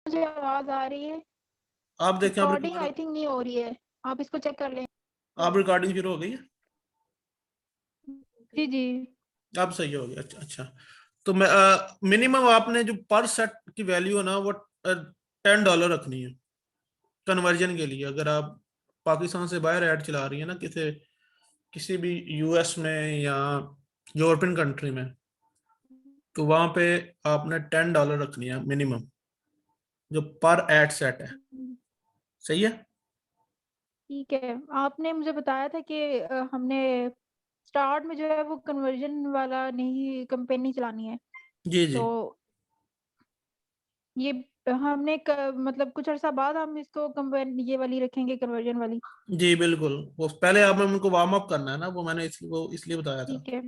मुझे आवाज आ रही है? आप देखें, आप रिकॉर्डिंग आई थिंक नहीं हो रही है, आप इसको चेक कर लें। आप रिकॉर्डिंग शुरू हो गई है? जी जी। अब सही हो गया। अच्छा अच्छा। तो मैं मिनिमम आपने जो पर सेट की वैल्यू है ना वो $10 रखनी है कन्वर्जन के लिए। अगर आप पाकिस्तान से बाहर ऐड चला रही है ना, किसी किसी भी यूएस में या यूरोपियन कंट्री में, तो वहां पे आपने $10 रखनी है मिनिमम, जो पर एड सेट है। सही है। ठीक है, आपने मुझे बताया था कि हमने स्टार्ट में जो है वो कन्वर्जन वाला नहीं, कैंपेन नहीं चलानी है। जी जी। तो ये हमने मतलब कुछ अर्सा बाद हम इसको कैंपेन ये वाली रखेंगे, कन्वर्जन वाली। जी बिल्कुल, वो पहले आपने उनको वार्म अप करना है ना, वो मैंने वो इसलिए बताया था। ठीक है।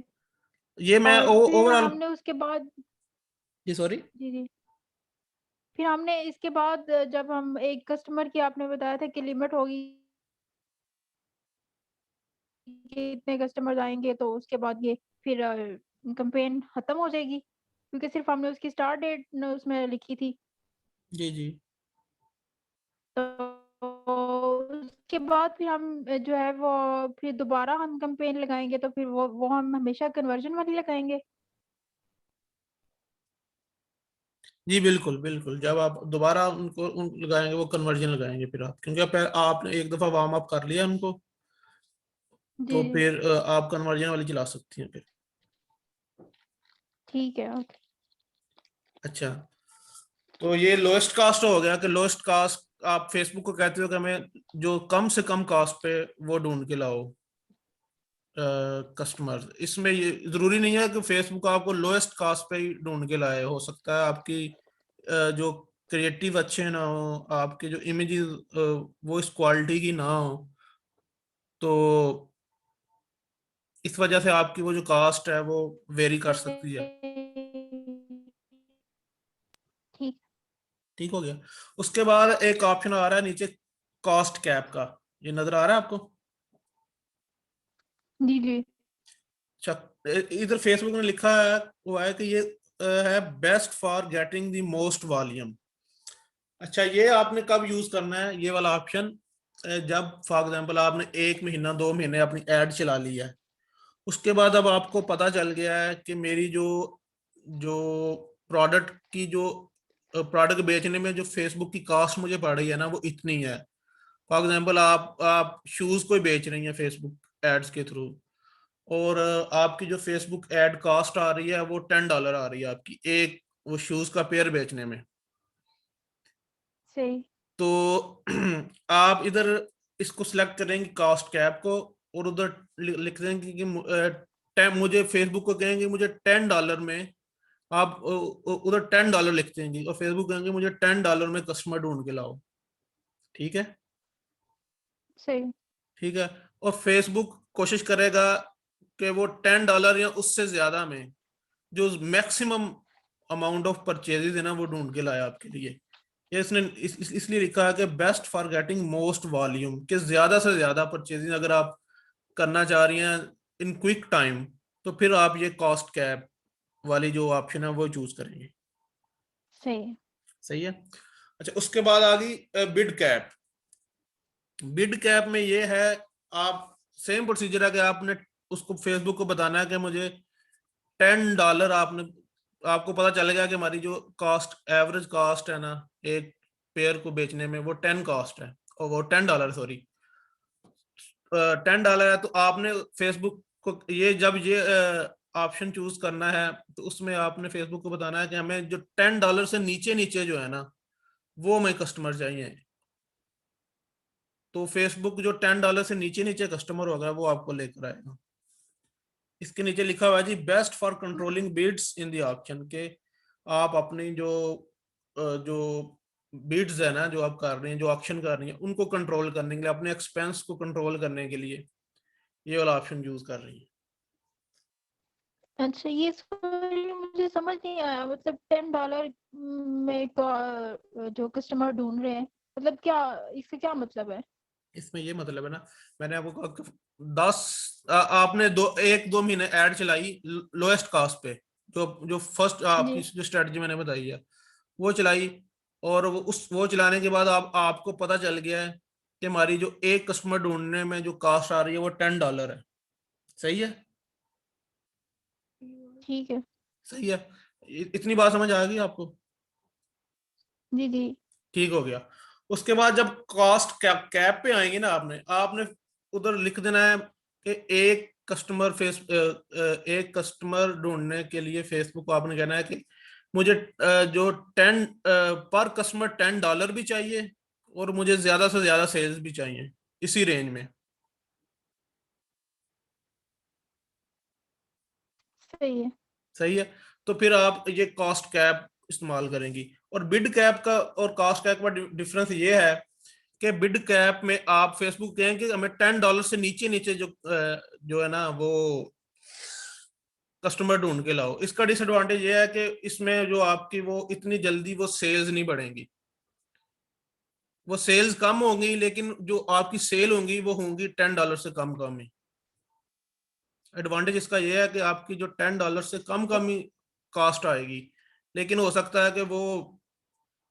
ये मैं और फिर ओवरऑल। हमने उसके बाद, जी सॉरी। जी जी, फिर हमने इसके बाद जब हम एक कस्टमर की, आपने बताया था कि लिमिट होगी कि इतने कस्टमर आएंगे, तो उसके बाद ये फिर कैंपेन खत्म हो जाएगी, क्योंकि सिर्फ हमने उसकी स्टार्ट डेट उसमें लिखी थी। जी जी। तो उसके बाद फिर हम जो है वो फिर दोबारा हम कैंपेन लगाएंगे, तो फिर वो हम हमेशा कन्वर्जन वाली लगाएंगे। जी बिल्कुल बिल्कुल, जब आप दोबारा लगाएंगे वो कन्वर्जन लगाएंगे फिर आप, क्योंकि आपने एक दफा वार्म अप कर लिया उनको, जी तो जी। फिर आप कन्वर्जन वाली चला सकती हैं फिर। ठीक है, ओके। अच्छा। तो ये लोएस्ट कास्ट हो गया कि लोएस्ट कास्ट आप फेसबुक को कहते हो कि हमें जो कम से कम कास्ट पे वो ढूंढ के लाओ कस्टमर। इसमें ये जरूरी नहीं है कि फेसबुक आपको लोएस्ट कास्ट पे ही ढूंढ के लाए, हो सकता है आपकी जो क्रिएटिव अच्छे ना हो, आपके जो इमेजेस वो इस क्वालिटी की ना हो, तो इस वजह से आपकी वो जो कास्ट है वो वेरी कर सकती है। ठीक। ठीक हो गया। उसके बाद एक ऑप्शन आ रहा है नीचे, कॉस्ट कैप का। ये नजर आ रहा है आपको? जी जी। अच्छा। इधर फेसबुक ने लिखा है, वो है कि ये है best for getting the most volume. अच्छा, ये आपने कब यूज करना है ये वाला ऑप्शन? जब फॉर एग्जांपल आपने 1 महीना 2 महीने अपनी एड चला ली है, उसके बाद अब आपको पता चल गया है कि मेरी जो जो प्रोडक्ट की जो प्रोडक्ट बेचने में जो फेसबुक की कॉस्ट मुझे पड़ रही है ना वो इतनी है। फॉर एग्जांपल आप शूज को बेच रही हैं फेसबुक एड्स के थ्रू, और आपकी जो फेसबुक एड कॉस्ट आ रही है वो $10 आ रही है आपकी एक वो शूज का पेयर बेचने में। सही। तो आप इधर इसको सिलेक्ट करेंगे कॉस्ट कैप को, और उधर लिख देंगे कि मुझे फेसबुक को कहेंगे मुझे $10 में, आप उधर $10 लिख देंगे, और फेसबुक कहेंगे मुझे $10 में कस्टमर ढूंढ के लाओ। ठीक है। सही। ठीक है। और फेसबुक कोशिश करेगा कि वो $10 या उससे ज्यादा में जो मैक्सिमम अमाउंट ऑफ परचेजेस है ना वो ढूंढ के लाया आपके लिए। ये इसने इसलिए लिखा है कि best for getting most volume, कि ज्यादा से ज्यादा परचेजिंग अगर आप करना चाह रही हैं इन क्विक टाइम, तो फिर आप ये कॉस्ट कैप वाली जो ऑप्शन है वो चूज करेंगे। सही। सही है। अच्छा, उसके बाद आ गई बिड कैप। बिड कैप में ये है, आप सेम प्रोसीजर है कि आपने उसको फेसबुक को बताना है कि मुझे $10 आपने, आपको पता चलेगा कि हमारी जो कॉस्ट एवरेज कॉस्ट है ना एक पेयर को बेचने में वो 10 कॉस्ट है, और वो $10 सॉरी $10 है। तो आपने फेसबुक को ये जब ये ऑप्शन चूज करना है, तो उसमें आपने फेसबुक को बताना है कि हमें जो $10 से नीचे नीचे जो है ना वो हमें कस्टमर चाहिए। तो फेसबुक जो $10 से नीचे नीचे कस्टमर होगा वो आपको लेकर आएगा। इसके नीचे लिखा हुआ है जी, best for controlling bids in the option, के आप अपनी जो बिड्स है ना जो आप कर रही हैं, जो ऑप्शन कर रही हैं, उनको कंट्रोल करने के लिए, अपने एक्सपेंस को कंट्रोल करने के लिए ये वाला ऑप्शन यूज कर रही हैं। अच्छा, ये सॉरी मुझे समझ नहीं आया, मतलब $10 में जो कस्टमर ढूंढ रहे हैं, मतलब क्या, इसका क्या मतलब है? इसमें ये मतलब है ना, मैंने आपको कहा कि 10 आपने 1-2 महीने ऐड चलाई लोएस्ट कॉस्ट पे, जो जो फर्स्ट आपकी जी। जो स्ट्रेटजी मैंने बताई है वो चलाई, और वो चलाने के बाद आपको पता चल गया है कि हमारी जो एक कस्टमर ढूंढने में जो कास्ट आ रही है वो $10 है। सही है? ठीक है। सही है। इतनी बात समझ आ गई आपको? जी जी। ठीक हो गया। उसके बाद जब कॉस्ट कैप पे आएंगे ना, आपने आपने उधर लिख देना है कि एक कस्टमर ढूंढने के लिए फेसबुक को आपने कहना है कि मुझे जो 10 पर कस्टमर $10 भी चाहिए और मुझे ज्यादा से ज्यादा सेल्स भी चाहिए इसी रेंज में। सही है। सही है। तो फिर आप ये कॉस्ट कैप इस्तेमाल करेंगी। और बिड कैप का और कॉस्ट कैप का डिफरेंस ये है कि बिड कैप में आप फेसबुक कहेंगे हमें $10 से नीचे नीचे जो है ना वो कस्टमर ढूंढ के लाओ। इसका डिसएडवांटेज ये है कि इसमें जो आपकी वो इतनी जल्दी वो सेल्स नहीं बढ़ेंगी। वो सेल्स कम होंगी लेकिन जो आपकी सेल होंगी वो होंगी $10 से कम कम ही। एडवांटेज इसका ये है कि आपकी जो $10 से कम कम ही कॉस्ट आएगी, लेकिन हो सकता है कि वो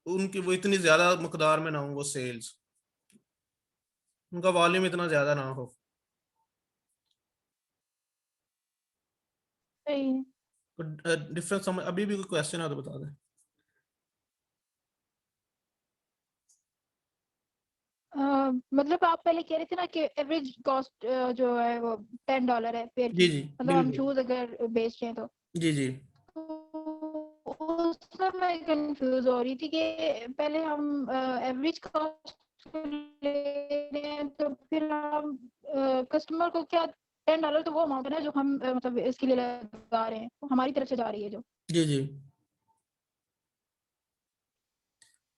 उनकी वो इतनी ज्यादा मकदार में ना हो वो सेल्स, उनका वॉल्यूम इतना ज्यादा ना हो। सही है। तो डिफरेंस समझ, अभी भी कोई क्वेश्चन है तो बता दें। मतलब आप पहले कह रहे थे ना कि एवरेज कॉस्ट जो है वो $10 है पेयर जी की, जी मतलब हम बिल्कुल। शूज अगर बेच रहे हैं तो। जी जी तो उसमें मैं कंफ्यूज हो रही थी कि पहले हम एवरेज कॉस्ट ले रहे हैं तो फिर हम कस्टमर को क्या $10 तो वो अमाउंट है ना जो हम मतलब इसके लिए लगा रहे हैं, वो हमारी तरफ से जा रही है जो। जी जी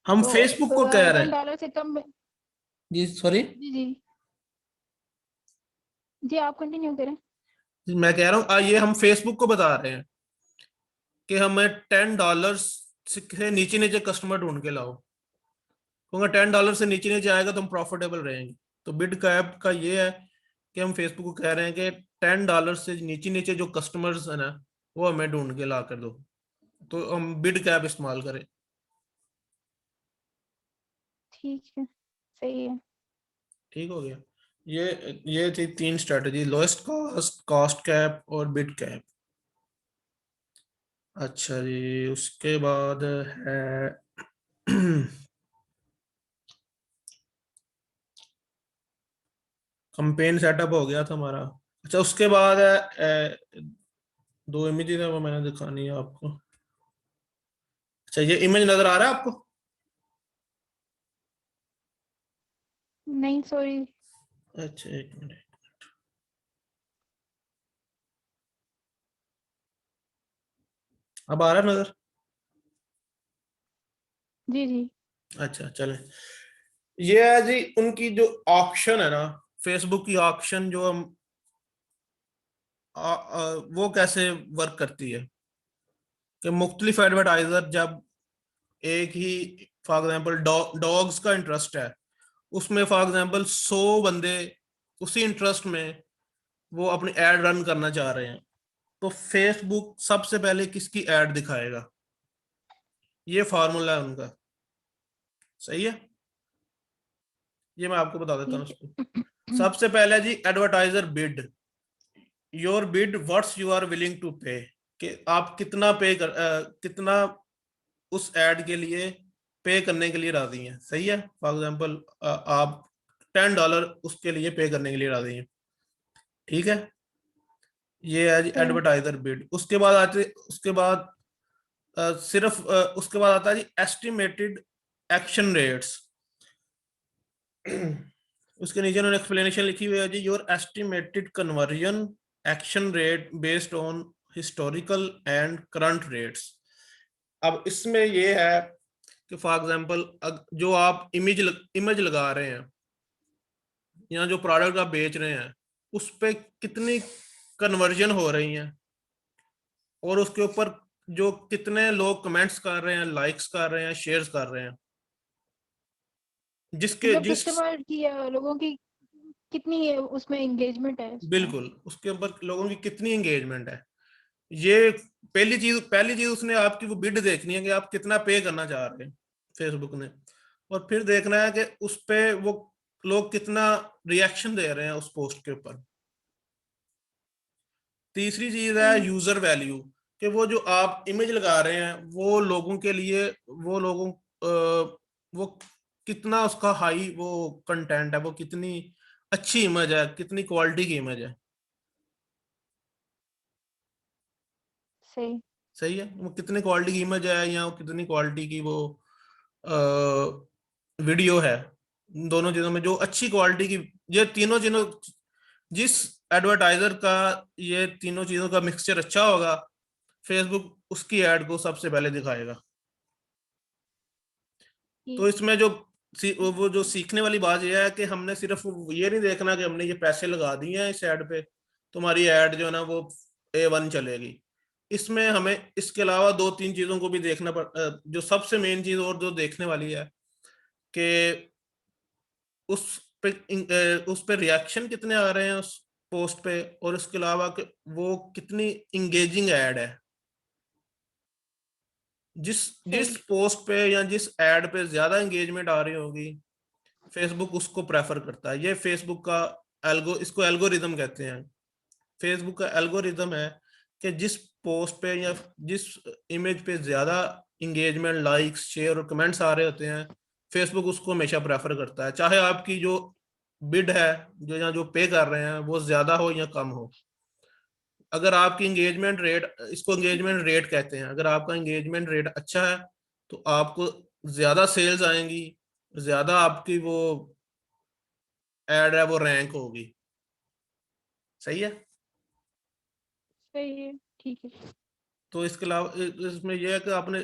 हम तो फेसबुक को कह रहे टेन हैं। डॉलर से कम। जी सॉरी, जी जी। जी आप कंटिन्यू करें। मैं कह रहा हूँ ये हम फेसबुक को बता रहे हैं कि हमें $10 से नीचे नीचे कस्टमर ढूंढ के लाओ, क्योंकि $10 से नीचे नीचे आएगा तो हम प्रॉफिटेबल रहेंगे। तो बिड कैप का ये है कि हम फेसबुक को कह रहे हैं कि $10 से नीचे नीचे जो कस्टमर्स है ना वो हमें ढूंढ के ला कर दो, तो हम बिड कैप इस्तेमाल करें। ठीक है। सही है। ठीक हो गया। ये थी 3 strategy, lowest cost, cost cap और बिड कैप। अच्छा जी, उसके बाद है कंपेन सेटअप हो गया था हमारा। अच्छा उसके बाद है 2 इमेजेस है वो मैंने दिखानी है आपको। अच्छा ये इमेज नजर आ रहा है आपको? नहीं सॉरी। अच्छा एक मिनट, अब आ रहा है नजर? जी जी। अच्छा चले। ये है जी उनकी जो ऑक्शन है ना, फेसबुक की ऑक्शन जो हम वो कैसे वर्क करती है कि मुख्तलिफ एडवर्टाइजर जब एक ही, फॉर एग्जांपल डॉग्स का इंटरेस्ट है, उसमें फॉर एग्जांपल 100 बंदे उसी इंटरेस्ट में वो अपनी एड रन करना चाह रहे हैं, तो फेसबुक सबसे पहले किसकी एड दिखाएगा? ये फार्मूला है उनका। सही है। ये मैं आपको बता देता हूँ ठीक उसको। है। सबसे पहले जी advertiser bid, your bid what's you are willing to pay, कि आप कितना कितना उस एड के लिए पे करने के लिए राजी हैं। सही है। फॉर एग्जांपल आप $10 उसके लिए पे करने के लिए राजी हैं। ठीक है। ये है जी सही है। Advertiser bid. उसके बाद आते, उसके बाद उसके बाद आता है जी एस्टिमेटेड एक्शन रेट्स। उसके नीचे उन्होंने एक्सप्लेनेशन लिखी हुई है जी, your estimated conversion action rate based on historical and current rates. अब इसमें ये है कि फॉर एग्जांपल जो आप इमेज लगा रहे हैं या जो प्रोडक्ट आप बेच रहे हैं उस पे कितनी कन्वर्जन हो रही है और उसके ऊपर जो कितने लोग कमेंट्स कर रहे हैं, लाइक्स कर रहे हैं, शेयर्स कर रहे हैं, जिसके मतलब जिस कस्टमर की या लोगों की कितनी है उसमें एंगेजमेंट है उसमें। बिल्कुल उसके ऊपर लोगों की कितनी एंगेजमेंट है। ये पहली चीज उसने आपकी वो बिड देखनी है कि आप कितना पे करना चाह रहे हैं। फेसबुक ने, और फिर देखना है कि उस पे वो लोग कितना रिएक्शन दे रहे हैं उस पोस्ट के ऊपर। तीसरी चीज है सही यूजर वैल्यू, कि वो जो आप इमेज लगा रहे हैं वो लोगों के लिए, वो लोगों वो कितना उसका हाई वो कंटेंट है, वो कितनी अच्छी इमेज है, कितनी क्वालिटी की इमेज है। सही। सही है, वो कितनी क्वालिटी की इमेज है या वो कितनी क्वालिटी की वो वीडियो है। इन दोनों चीजों में जो अच्छी क्वालिटी की, ये तीनों चीजों, जिस एडवर्टाइजर का ये तीनों चीजों का मिक्सचर अच्छा होगा, फेसबुक उसकी ऐड को सबसे पहले दिखाएगा। तो ठीक। इसमें जो वो जो सीखने वाली बात यह है कि हमने सिर्फ ये नहीं देखना कि हमने ये पैसे लगा दिए हैं इस ऐड पे, तुम्हारी ऐड जो है ना वो A1 चलेगी। इसमें हमें इसके अलावा दो तीन चीजों को भी देखना जो सबसे मेन चीज और जो देखने वाली है कि उस उस पे रिएक्शन कितने आ रहे हैं उस पोस्ट पे, और उसके अलावा कि वो कितनी इंगेजिंग ऐड है। जिस जिस सही। पोस्ट पे या जिस एड पे ज्यादा एंगेजमेंट आ रही होगी, फेसबुक उसको प्रेफर करता है। ये फेसबुक का इसको एल्गोरिदम कहते हैं। फेसबुक का एल्गोरिदम है कि जिस पोस्ट पे या जिस इमेज पे ज्यादा इंगेजमेंट, लाइक्स, शेयर और कमेंट्स आ रहे होते हैं, फेसबुक उसको हमेशा प्रेफर करता है, चाहे आपकी जो बिड है, जो या जो पे कर रहे हैं वो ज्यादा हो या कम हो। अगर आपकी एंगेजमेंट रेट, इसको एंगेजमेंट रेट कहते हैं, अगर आपका एंगेजमेंट रेट अच्छा है तो आपको ज्यादा सेल्स आएंगी, ज्यादा आपकी वो एड है वो रैंक होगी। सही है। सही है। ठीक है। तो इसके अलावा इसमें यह है कि आपने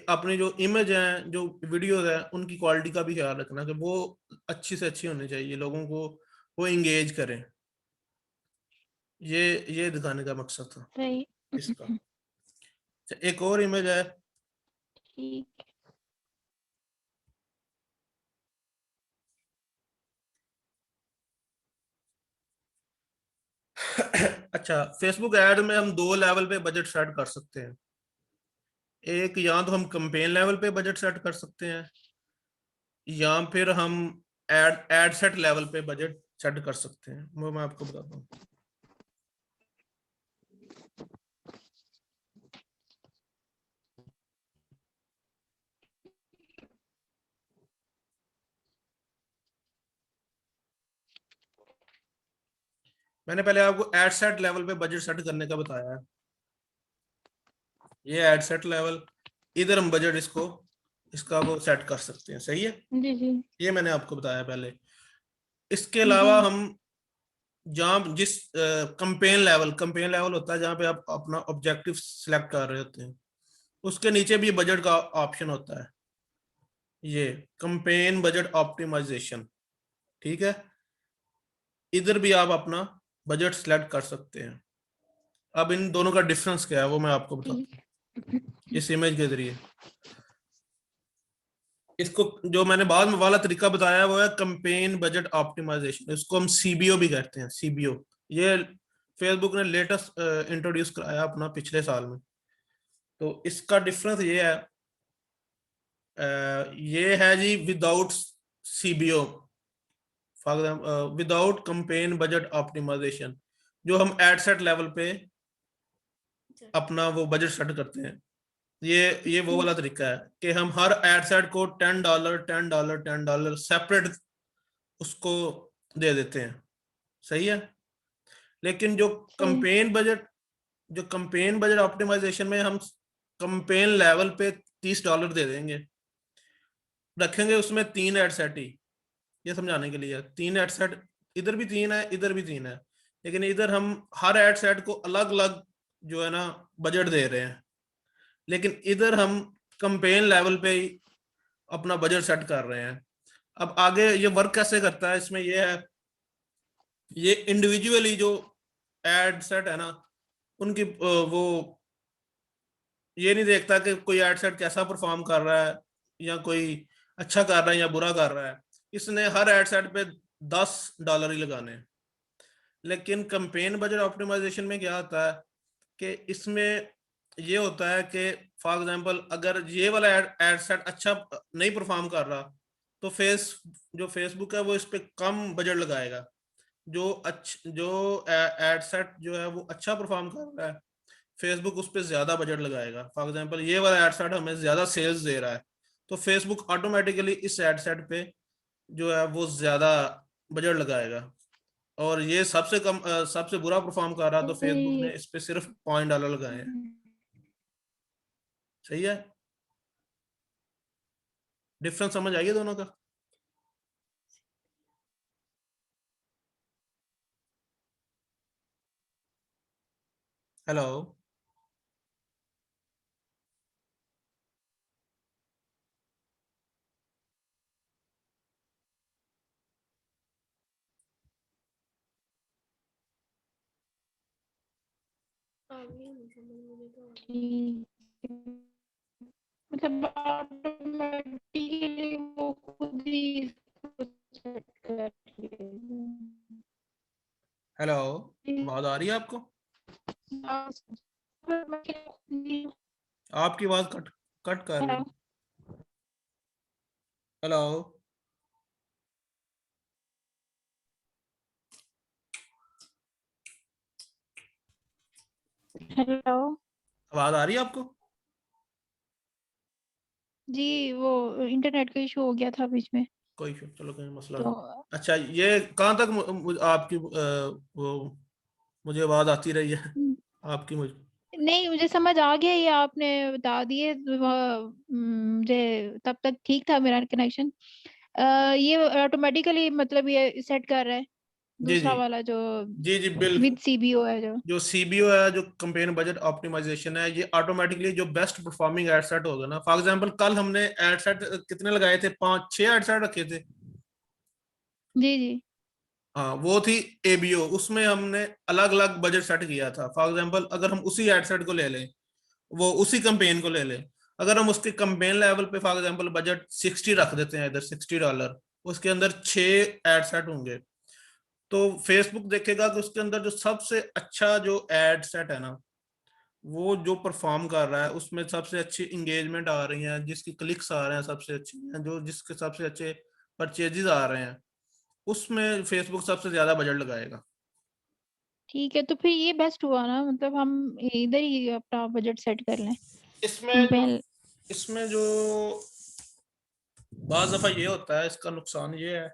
अपनी जो इमेज है, जो वीडियोज है, उनकी क्वालिटी का भी ख्याल रखना कि वो अच्छी से अच्छी होनी चाहिए, लोगों को वो इंगेज करें। ये दिखाने का मकसद था सही। इसका। अच्छा, एक और इमेज है। ठीक। अच्छा, फेसबुक ऐड में हम दो लेवल पे बजट सेट कर सकते हैं। एक, या तो हम कंपेन लेवल पे बजट सेट कर सकते हैं, या फिर हम एड सेट लेवल पे बजट सेट कर सकते हैं। वो मैं आपको बताता हूँ। मैंने पहले आपको एड सेट लेवल पे बजट सेट करने का बताया है। ये एड सेट लेवल, इधर हम बजट इसका वो सेट कर सकते हैं। सही है, जी जी। ये मैंने आपको बताया पहले। इसके जी। अलावा हम जहाँ जिस कंपेन लेवल होता है जहाँ पे आप अपना ऑब्जेक्टिव सिलेक्ट कर रहे होते हैं, उसके नीचे भी बजट का ऑप्शन होता है, ये कंपेन बजट ऑप्टिमाइजेशन। ठीक है, इधर भी आप अपना बजट सिलेक्ट कर सकते हैं। अब इन दोनों का डिफरेंस क्या है वो मैं आपको बताता ठीक। हूँ इस इमेज के जरिए। इसको जो मैंने बाद में वाला तरीका बताया वो है कंपेन बजट ऑप्टिमाइजेशन, इसको हम सीबीओ भी कहते हैं, सीबीओ। ये फेसबुक ने लेटेस्ट इंट्रोड्यूस कराया अपना पिछले साल में। तो इसका डिफरेंस ये है, ये है जी without CBO, without campaign budget optimisation, जो हम एड सेट लेवल पे अपना वो बजट सेट करते हैं। ये वो ठीक। वाला तरीका है कि हम हर एड सेट को $10 $10 $10 सेपरेट उसको दे देते हैं। सही है। लेकिन सही। जो कंपेन बजट ऑप्टिमाइजेशन में हम कंपेन लेवल पे $30 दे देंगे, रखेंगे उसमें 3 एड सेट ही, ये समझाने के लिए। 3 एड सेट, इधर भी 3 है, इधर भी 3 है, लेकिन इधर हम हर एड सेट को अलग अलग जो है ना बजट दे रहे हैं, लेकिन इधर हम कंपेन लेवल पे ही अपना बजट सेट कर रहे हैं। अब आगे ये वर्क कैसे करता है, इसमें ये है, ये इंडिविजुअली जो एड सेट है ना, उनकी वो ये नहीं देखता कि कोई एड सेट कैसा परफॉर्म कर रहा है, या कोई अच्छा कर रहा है या बुरा कर रहा है। इसने हर एड सेट पे $10 ही लगाने हैं। लेकिन कैंपेन बजट ऑप्टिमाइजेशन में क्या होता है कि इसमें ये होता है कि फॉर एग्जांपल अगर ये वाला एड सेट अच्छा नहीं परफॉर्म कर रहा, तो जो फेसबुक है वो इस पे कम बजट लगाएगा। जो एड सेट जो है वो अच्छा परफॉर्म कर रहा है, फेसबुक उस पर ज्यादा बजट लगाएगा। फॉर एग्जांपल ये वाला एड सेट हमें ज्यादा सेल्स दे रहा है, तो फेसबुक ऑटोमेटिकली इस एड सेट पे जो है वो ज्यादा बजट लगाएगा। और ये सबसे कम सबसे बुरा परफॉर्म कर रहा, तो फेसबुक ने इस पे सिर्फ $0.5 लगाए हैं। सही है, डिफरेंस समझ आइए दोनों का। हेलो। मतलब ऑटोमेटिकली वो खुद ही इसको सेट करती है। हेलो, आवाज आ रही है आपको? आपकी आवाज कट कट कर रही। हेलो। हेलो आवाज आ रही है आपको? जी, वो इंटरनेट का इशू हो गया था बीच में। कोई इशू, चलो कोई मसला तो नहीं। अच्छा, ये कहाँ तक आपकी वो मुझे आवाज आती रही है आपकी मुझे? नहीं, मुझे समझ आ गया, ये आपने बता दिए मुझे तब तक ठीक था मेरा कनेक्शन। ये ऑटोमेटिकली मतलब ये सेट कर रहा है जी जी दूसरा वाला जो जी जी बिल्कुल। विद सीबीओ है जो। जो सीबीओ है, जो कंपेन बजट ऑप्टिमाइजेशन है, ये ऑटोमेटिकली जो बेस्ट परफॉर्मिंग एड सेट होगा ना। फॉर एग्जांपल कल हमने एड सेट कितने लगाए थे? 5-6 एड सेट रखे थे। जी जी हाँ, वो थी एबीओ। उसमें हमने अलग अलग बजट सेट किया था। फॉर एग्जांपल अगर हम उसी एड सेट को ले लें, वो उसी कंपेन को ले लें, अगर हम उसके कंपेन लेवल पे फॉर एग्जांपल बजट 60 रख देते हैं, इधर $60, उसके अंदर 6 एड सेट होंगे, तो फेसबुक देखेगा कि उसके अंदर जो सबसे अच्छा जो एड सेट है ना, वो जो परफॉर्म कर रहा है, उसमें सबसे अच्छी इंगेजमेंट आ रही है, जिसकी क्लिक्स आ रहे हैं सबसे अच्छी हैं, जो जिसके सबसे अच्छे परचेजेस आ रहे हैं, उसमें फेसबुक सबसे ज्यादा बजट लगाएगा। ठीक है, तो फिर ये बेस्ट हुआ ना, मतलब हम इधर ही अपना बजट सेट कर लें। इसमें जो कंपेन। इसमें जो बाज दफा ये होता है, इसका नुकसान ये है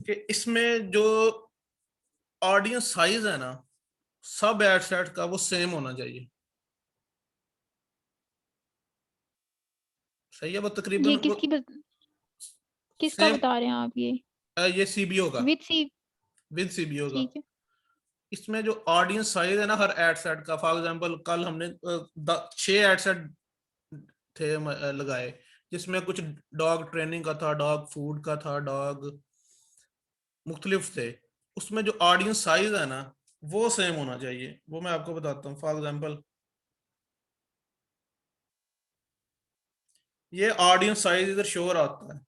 कि इसमें जो ऑडियंस साइज है ना, सब एड सेट का वो सेम होना चाहिए। सही है, वो ये तकरीबन वो किसका सेम। बता रहे हैं आप ये? ये सीबीओ का, विद सी। विद सीबीओ का। ठीक है। इसमें जो ऑडियंस साइज है ना हर एड सेट का, फॉर एग्जांपल कल हमने 6 एड सेट थे लगाए, जिसमें कुछ डॉग ट्रेनिंग का था, डॉग फूड का था, डॉग मुख्तलिफ थे। उसमें जो ऑडियंस साइज है ना, वो सेम होना चाहिए। वो मैं आपको बताता हूँ। फॉर एग्जांपल ये ऑडियंस साइज इधर शो आता है,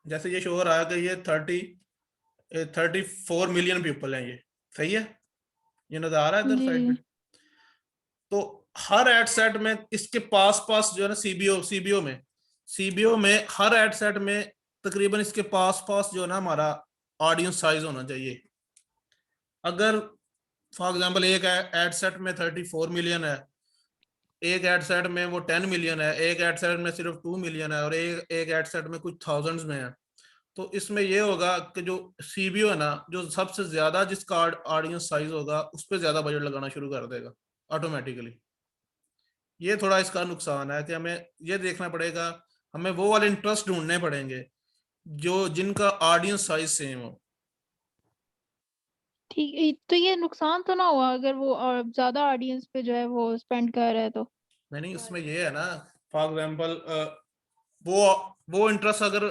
जैसे ये शो रहा है कि ये 34 मिलियन पीपल हैं, ये सही है, ये नजर आ रहा है इधर जी साइड पे। जी तो हर एड सेट में इसके पास पास जो है ना, सीबीओ में हर एड सेट में तकरीबन इसके पास पास जो है ना हमारा ऑडियंस साइज होना चाहिए। अगर फॉर एग्जांपल एक एड सेट में 34 मिलियन है, एक एड सेट में वो 10 मिलियन है, एक एड सेट में सिर्फ 2 मिलियन है, और एक एड सेट में कुछ थाउजेंड्स में है, तो इसमें ये होगा कि जो सीबीओ है ना, जो सबसे ज्यादा जिसका ऑडियंस साइज होगा, उस पर ज्यादा बजट लगाना शुरू कर देगा ऑटोमेटिकली। ये थोड़ा इसका नुकसान है कि हमें ये देखना पड़ेगा, हमें वो वाले इंटरेस्ट ढूंढने पड़ेंगे जो जिनका ऑडियंस साइज सेम हो। ठीक है, तो ये नुकसान तो ना हुआ अगर वो और ज्यादा ऑडियंस पे जो है वो स्पेंड कर रहा है तो? नहीं नहीं, उसमें ये है ना, फॉर एग्जाम्पल वो वो इंटरेस्ट अगर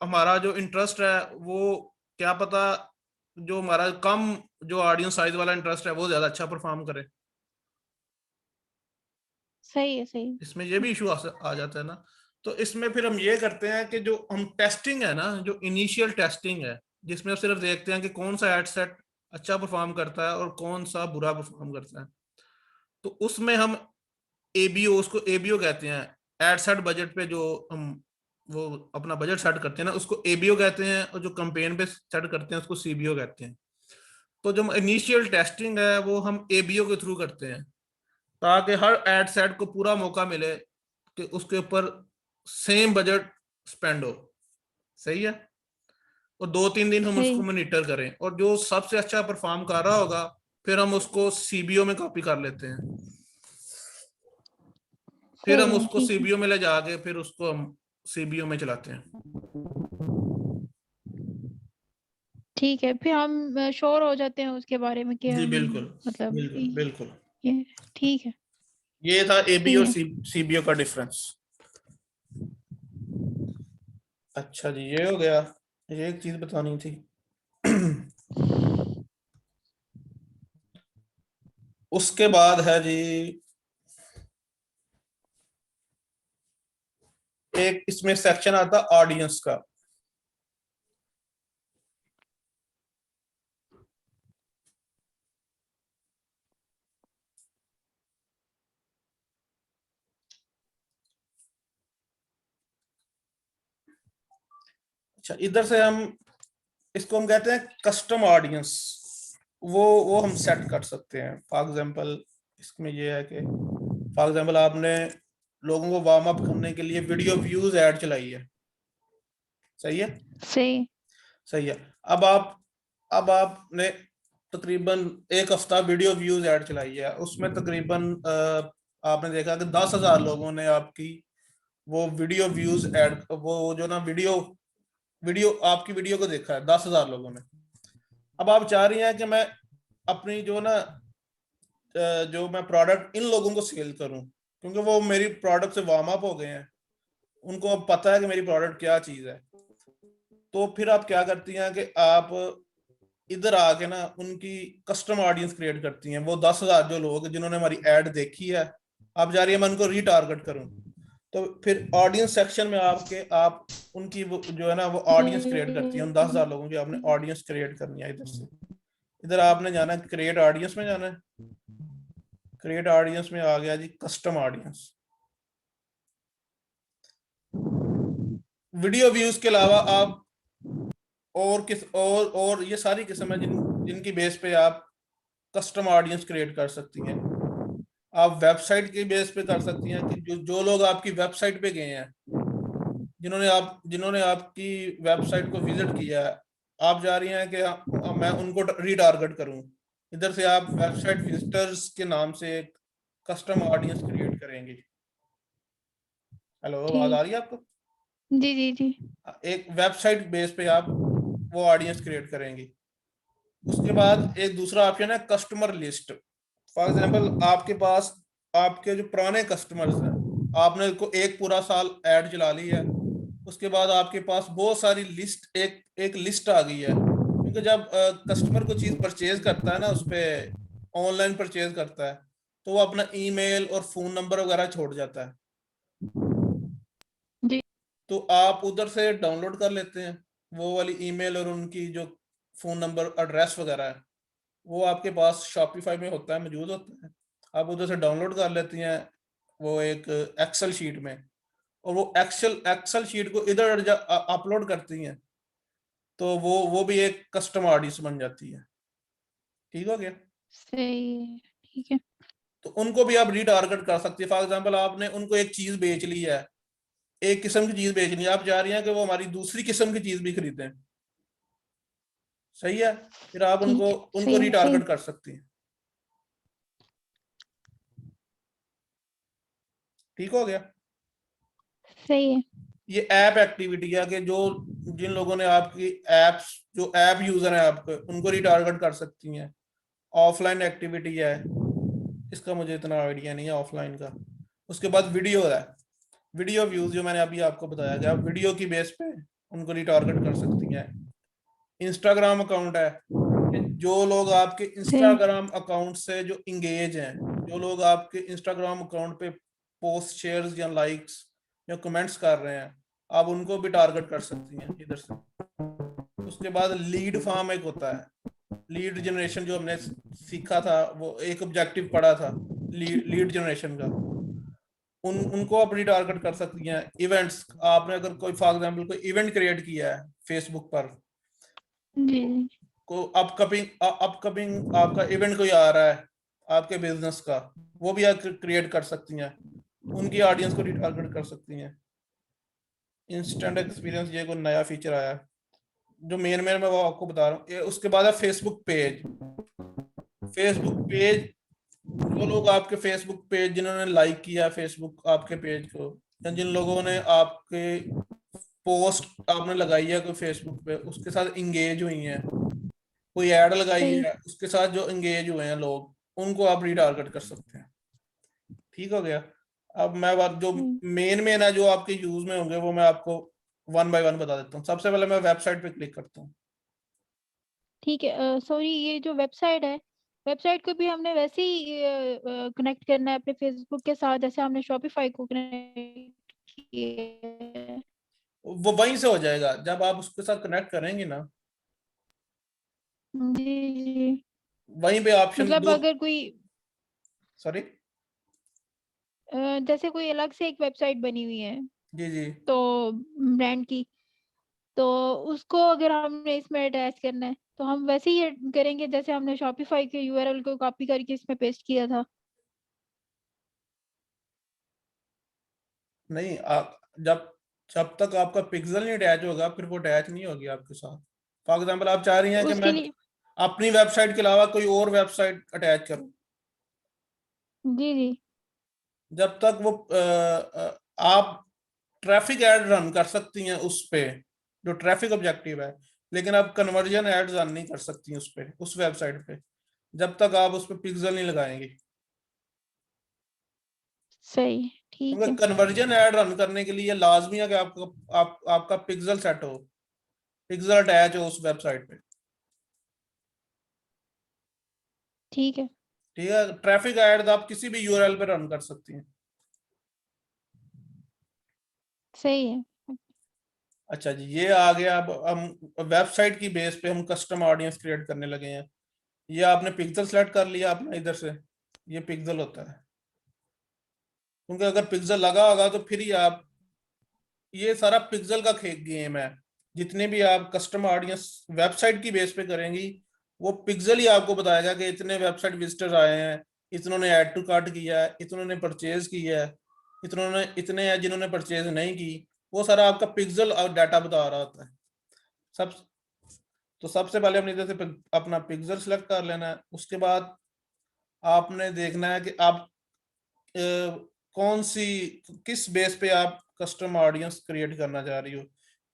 हमारा जो इंटरेस्ट है वो, क्या पता जो हमारा कम जो ऑडियंस साइज वाला इंटरेस्ट है वो ज्यादा अच्छा परफॉर्म करे। सही है, सही है। इसमें ये भी इशू आ जाता है ना। तो इसमें फिर हम ये करते हैं कि जो हम टेस्टिंग है ना, जो इनिशियल टेस्टिंग है, जिसमें हम सिर्फ देखते हैं कि कौन सा एड सेट अच्छा परफॉर्म करता है और कौन सा बुरा परफॉर्म करता है, तो उसमें हम एबीओ, उसको एबीओ कहते हैं, एड सेट बजट पे जो हम वो अपना बजट सेट करते हैं ना, उसको एबीओ कहते हैं, और जो कैंपेन पे सेट करते हैं उसको सीबीओ कहते हैं। तो जो इनिशियल टेस्टिंग है वो हम एबीओ के थ्रू करते हैं, ताकि हर एड सेट को पूरा मौका मिले कि उसके ऊपर सेम बजट स्पेंड हो। सही है। और 2-3 दिन हम उसको सही मॉनिटर करें, और जो सबसे अच्छा परफॉर्म कर रहा होगा फिर हम उसको सीबीओ में कॉपी कर लेते हैं। फिर सही हम है। उसको ठीक है। सीबीओ में ले जाके फिर उसको हम सीबीओ में चलाते हैं। ठीक है, फिर हम श्योर हो जाते हैं उसके बारे में कि जी हम बिल्कुल, मतलब बिल्कुल बिल्कुल। ये ठीक है। ये था एबी सही और है। सीबीओ का डिफरेंस। अच्छा जी, ये हो गया। ये एक चीज बतानी थी। उसके बाद है जी, एक इसमें सेक्शन आता ऑडियंस का। अच्छा, इधर से हम इसको हम कहते हैं कस्टम ऑडियंस। वो हम सेट कर सकते हैं। फॉर एग्जांपल इसमें ये है कि फॉर एग्जांपल आपने लोगों को वार्म अप करने के लिए वीडियो व्यूज ऐड चलाई है। सही है। सही। सही है। अब आपने तकरीबन एक हफ्ता वीडियो व्यूज ऐड चलाई है, उसमें तकरीबन आपने देखा कि 10,000 लोगों ने आपकी वो वीडियो व्यूज ऐड, वो जो ना वीडियो वीडियो आपकी वीडियो को देखा है 10,000 लोगों ने। अब आप चाह रही हैं कि मैं अपनी जो ना जो मैं प्रोडक्ट इन लोगों को सेल करूं, क्योंकि वो मेरी प्रोडक्ट से वार्म अप हो गए हैं, उनको अब पता है कि मेरी प्रोडक्ट क्या चीज है। तो फिर आप क्या करती हैं कि आप इधर आके ना उनकी कस्टम ऑडियंस क्रिएट करती हैं। वो 10,000 जो लोग जिन्होंने हमारी एड देखी है, आप जा रही है मैं उनको रीटारगेट करूं, तो फिर ऑडियंस सेक्शन में आपके आप उनकी वो जो है ना वो ऑडियंस क्रिएट करती है। उन 10,000 लोगों की आपने ऑडियंस क्रिएट करनी है। इधर से इधर आपने जाना है क्रिएट ऑडियंस में जाना है। क्रिएट ऑडियंस में आ गया जी कस्टम ऑडियंस। वीडियो व्यूज के अलावा आप और ये सारी किस्म है जिनकी बेस पे आप कस्टम ऑडियंस क्रिएट कर सकती हैं। आप वेबसाइट की बेस पे कर सकती हैं कि जो जो लोग आपकी वेबसाइट पे गए हैं, जिन्होंने आपकी वेबसाइट को विजिट किया है, आप जा रही हैं कि मैं उनको रीटारगेट करूं। इधर से आप वेबसाइट विजिटर्स के नाम से एक कस्टम ऑडियंस क्रिएट करेंगे। हेलो, आवाज आ ठीक। रही है आपको? जी जी जी। एक वेबसाइट बेस पे आप वो ऑडियंस क्रिएट करेंगे। उसके बाद एक दूसरा ऑप्शन है कस्टमर लिस्ट। फॉर एग्जांपल आपके पास आपके जो पुराने कस्टमर्स हैं, आपने को एक पूरा साल ऐड चला ली है, उसके बाद आपके पास बहुत सारी लिस्ट एक एक लिस्ट आ गई है। क्योंकि जब कस्टमर को चीज परचेज करता है ना, उस पे ऑनलाइन परचेज करता है, तो वो अपना ईमेल और फोन नंबर वगैरह छोड़ जाता है। जी। तो आप उधर से डाउनलोड कर लेते हैं वो वाली ईमेल और उनकी जो फोन नंबर एड्रेस वगैरह है, वो आपके पास शॉपिफाई में होता है, मौजूद होता है। आप उधर से डाउनलोड कर लेती हैं वो एक एक्सेल शीट में, और वो एक्सेल शीट को इधर अपलोड करती हैं, तो वो भी एक कस्टम ऑडियंस बन जाती है। ठीक हो गया। सही है। ठीक है। तो उनको भी आप रीटारगेट कर सकती है। फॉर एग्जांपल आपने उनको एक चीज बेच ली है, एक किस्म की चीज बेचनी है, आप चाह रही हैं कि वो हमारी दूसरी किस्म की चीज भी खरीदें। सही है। फिर आप ठीक उनको है। उनको सही है। सही रीटारगेट कर सकती हैं। ठीक हो गया। सही है। ये ऐप एक्टिविटी है कि जो जिन लोगों ने आपकी एप्स जो ऐप यूजर है आपके, उनको रिटारगेट कर सकती हैं। ऑफलाइन एक्टिविटी है, इसका मुझे इतना आइडिया नहीं है ऑफलाइन का। उसके बाद वीडियो है, वीडियो व्यूज जो मैंने अभी आपको बताया कि आप वीडियो की बेस पे उनको रिटारगेट कर सकती हैं। इंस्टाग्राम अकाउंट है कि जो लोग आपके सही। इंस्टाग्राम अकाउंट से जो इंगेज हैं, जो लोग आपके इंस्टाग्राम अकाउंट पे पोस्ट शेयर्स या लाइक्स या कमेंट्स कर रहे हैं, आप उनको भी टारगेट कर सकती हैं इधर से। उसके बाद लीड फार्म एक होता है, लीड जनरेशन जो हमने सीखा था, वो एक ऑब्जेक्टिव पढ़ा था लीड जनरेशन का। उनको आप रिटारगेट कर सकती हैं। इवेंट्स, आपने अगर कोई फॉर एग्जांपल कोई इवेंट क्रिएट किया है फेसबुक पर, जी को अपकमिंग अपकमिंग आपका इवेंट कोई आ रहा है आपके बिजनेस का, वो भी आप क्रिएट कर सकती हैं, उनकी ऑडियंस को रिटारगेट कर सकती हैं। इंस्टेंट एक्सपीरियंस, ये कोई नया फीचर आया है जो मेन मेन मैं वो आपको बता रहा हूँ। उसके बाद है फेसबुक पेज। फेसबुक पेज, जो लोग आपके फेसबुक पेज जिन्होंने लाइक किया फेसबुक आपके पेज को, या जिन लोगों ने आपके पोस्ट आपने लगाई है कोई फेसबुक पे उसके साथ इंगेज हुई हैं, कोई ऐड लगाई सही। है उसके साथ जो इंगेज हुए हैं लोग, उनको आप रिटारगेट कर सकते हैं। ठीक हो गया। अब मैं बात जो हम्म, मेन मेन है जो आपके यूज में होंगे वो मैं आपको वन बाय वन बता देता हूँ। सबसे पहले मैं वेबसाइट पे क्लिक करता हूँ। ठीक है। सॉरी, ये जो वेबसाइट है, वेबसाइट को भी हमने वैसे ही कनेक्ट करना है अपने फेसबुक के साथ जैसे हमने शॉपिफाई को कनेक्ट किया है। वो वहीं से हो जाएगा जब आप उसके साथ कनेक्ट करेंगे ना, जी जी। वहीं पे ऑप्शन मतलब दो। अगर कोई सॉरी। जैसे कोई अलग से एक वेबसाइट बनी हुई है जी जी। तो ब्रांड की, तो उसको अगर हमने इसमें अटैच करना है तो हम वैसे ही करेंगे जैसे हमने शॉपिफाई के यूआरएल को कॉपी करके इसमें पेस्ट किया था। नहीं, आप जब जब तक आपका पिक्सल नहीं अटैच होगा फिर वो अटैच नहीं होगी आपके साथ। फॉर एग्जाम्पल आप चाह रही हैं कि उसके मैं लिए अपनी वेबसाइट के अलावा कोई और वेबसाइट अटैच करूं, जी जी। जब तक वो आप ट्रैफिक ऐड रन कर सकती हैं उस पे जो ट्रैफिक ऑब्जेक्टिव है, लेकिन आप कन्वर्जन एड रन नहीं कर सकती उस पे, उस वेबसाइट पे, जब तक आप उस पे पिक्सल नहीं लगाएंगे। सही। ठीक क्योंकि है। कन्वर्जन ऐड रन करने के लिए लाजमी है कि आपका पिक्सल सेट हो, पिक्सल अटैच हो उस वेबसाइट पे। ठीक है। ठीक है, ट्रैफिक ऐड आप किसी भी यूआरएल पे रन कर सकती हैं। सही है। अच्छा जी, ये आ गया। अब हम वेबसाइट की बेस पे हम कस्टम ऑडियंस क्रिएट करने लगे हैं। ये आपने पिक्सल सेलेक्ट कर लिया अपना इधर से, ये पिक्सल होता है, क्योंकि अगर पिक्सल लगा होगा तो फिर ही आप, ये सारा पिक्सल का गेम है। जितने भी आप कस्टम ऑडियंस वेबसाइट की बेस पे करेंगी, वो पिक्सल ही आपको बताएगा कि इतने वेबसाइट विजिटर्स आए हैं, इतनों ने ऐड टू कार्ट किया है, इतनों ने परचेज किया है, इतनों ने, इतने हैं जिन्होंने परचेज नहीं की। वो सारा आपका पिक्सल और डाटा बता रहा होता है सब। तो सबसे पहले हमने इधर से अपना पिक्सल सेलेक्ट कर लेना है। उसके बाद आपने देखना है कि आप कौन सी, किस बेस पे आप कस्टम ऑडियंस क्रिएट करना चाह रही हो।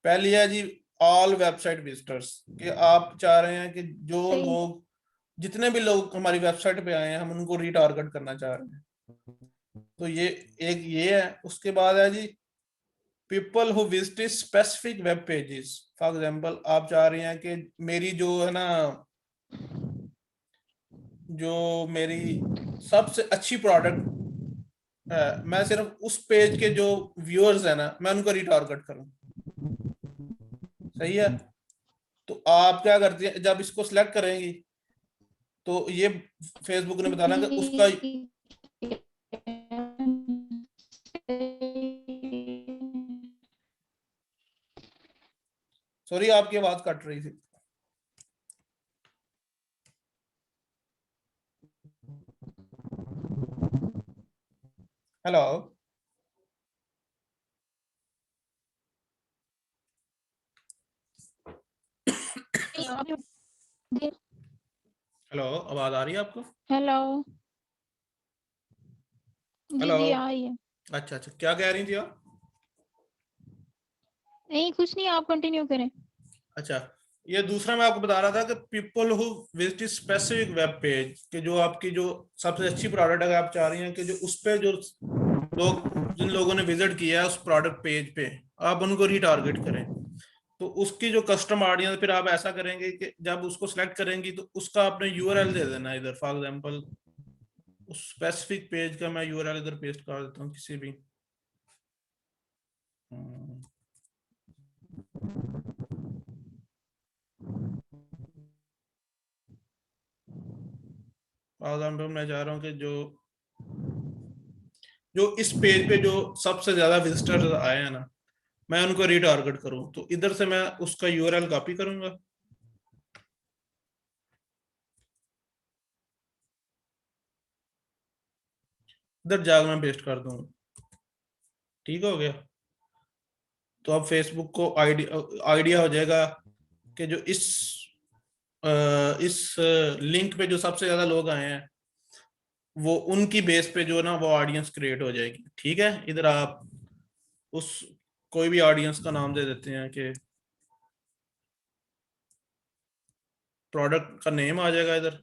पहली है जी ऑल वेबसाइट विजिटर्स, कि आप चाह रहे हैं कि जो सही। लोग, जितने भी लोग हमारी वेबसाइट पे आए हैं हम उनको रिटारगेट करना चाह रहे हैं। तो ये एक ये है। उसके बाद है जी people who visit specific web pages. For example आप चाह रहे हैं कि मेरी जो है ना, जो मेरी सबसे अच्छी प्रोडक्ट है, मैं सिर्फ उस पेज के जो व्यूअर्स है ना मैं उनको रिटारगेट करूं। सही है। तो आप क्या करती हैं जब इसको सिलेक्ट करेंगी, तो ये फेसबुक ने बताना कि उसका, ठीक है। सॉरी आपकी आवाज कट रही थी। हेलो। हेलो, आवाज आ रही है आपको? हेलो। जी हेलो। जी आ रही है। अच्छा अच्छा, क्या कह रही थी आप? नहीं कुछ नहीं, आप कंटिन्यू करें। अच्छा, ये दूसरा मैं आपको बता रहा था कि people who visit specific web page, कि जो आपकी जो सबसे अच्छी प्रोडक्ट है, आप चाह रही हैं कि जो उस पे जो लोग, जिन लोगों ने विजिट किया है उस प्रोडक्ट पेज पे, आप उनको रिटारगेट करें। तो उसकी जो कस्टम ऑडियंस, फिर आप ऐसा करेंगे कि जब उसको सिलेक्ट करेंगी तो उसका आपने यूआरएल दे देना इधर। फॉर एग्जांपल उस स्पेसिफिक पेज का मैं यूआरएल इधर पेस्ट कर देता हूँ किसी भी। फॉर एग्जांपल मैं चाह रहा हूँ कि जो जो इस पेज पे जो सबसे ज्यादा विजिटर्स आए हैं ना, मैं उनको रिटारगेट करूं, तो इधर से मैं उसका यूआरएल कॉपी करूंगा, इधर जाकर मैं पेस्ट कर दूंगा। ठीक हो गया। तो अब फेसबुक को आइडिया हो जाएगा कि जो इस लिंक पे जो सबसे ज्यादा लोग आए हैं, वो उनकी बेस पे जो ना वो ऑडियंस क्रिएट हो जाएगी। ठीक है, इधर आप उस कोई भी ऑडियंस का नाम दे देते हैं कि प्रोडक्ट का नेम आ जाएगा इधर।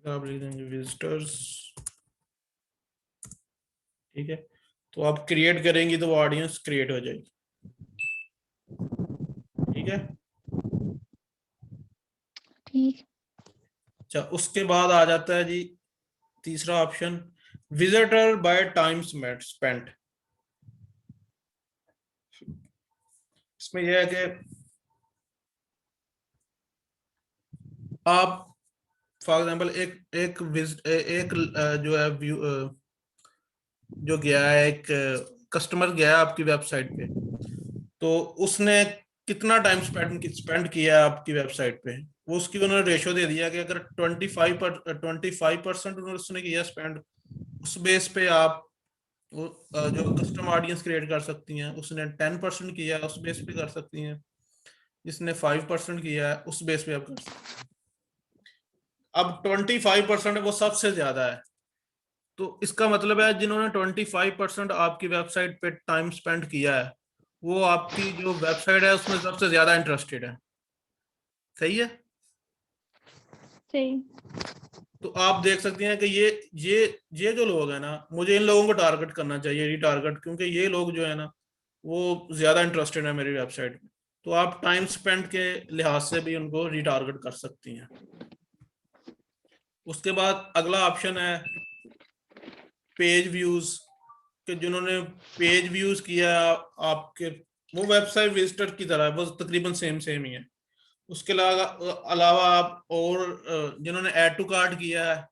आप लिख देंगे विजिटर्स। ठीक है, तो आप क्रिएट करेंगी तो वो ऑडियंस क्रिएट हो जाएगी। ठीक है। ठीक। अच्छा, उसके बाद आ जाता है जी तीसरा option, visitor by time spent. इसमें यह है कि आप फॉर एग्जांपल एक जो है व्यू जो गया है, एक कस्टमर गया है आपकी वेबसाइट पे, तो उसने कितना टाइम स्पेंड किया है आपकी वेबसाइट पे, वो उसकी उन्होंने रेशो दे दिया कि अगर 25% उन्होंने उसने किया स्पेंड, उस बेस पे आप वो जो कस्टम ऑडियंस क्रिएट कर सकती हैं। उसने 10% किया है, उस बेस पे कर सकती हैं। जिसने 5% किया है, उस बेस पे आप कर सकते हैं। अब 25% वो सबसे ज्यादा है, तो इसका मतलब है जिन्होंने 25% आपकी वेबसाइट पे टाइम स्पेंड किया है, वो आपकी जो वेबसाइट है उसमें सबसे ज्यादा इंटरेस्टेड है। सही है। सही। तो आप देख सकते हैं कि ये जो लोग हैं ना, मुझे इन लोगों को टारगेट करना चाहिए, रिटारगेट, क्योंकि ये लोग जो है ना वो ज्यादा इंटरेस्टेड है मेरी वेबसाइट में। तो आप टाइम स्पेंड के लिहाज से भी उनको रिटारगेट कर सकती हैं। उसके बाद अगला ऑप्शन है पेज व्यूज, कि जिन्होंने पेज व्यूज किया आपके, वो वेबसाइट विजिटर की तरह है, वो तकरीबन सेम सेम ही है। उसके अलावा अलावा आप और जिन्होंने ऐड टू कार्ट किया है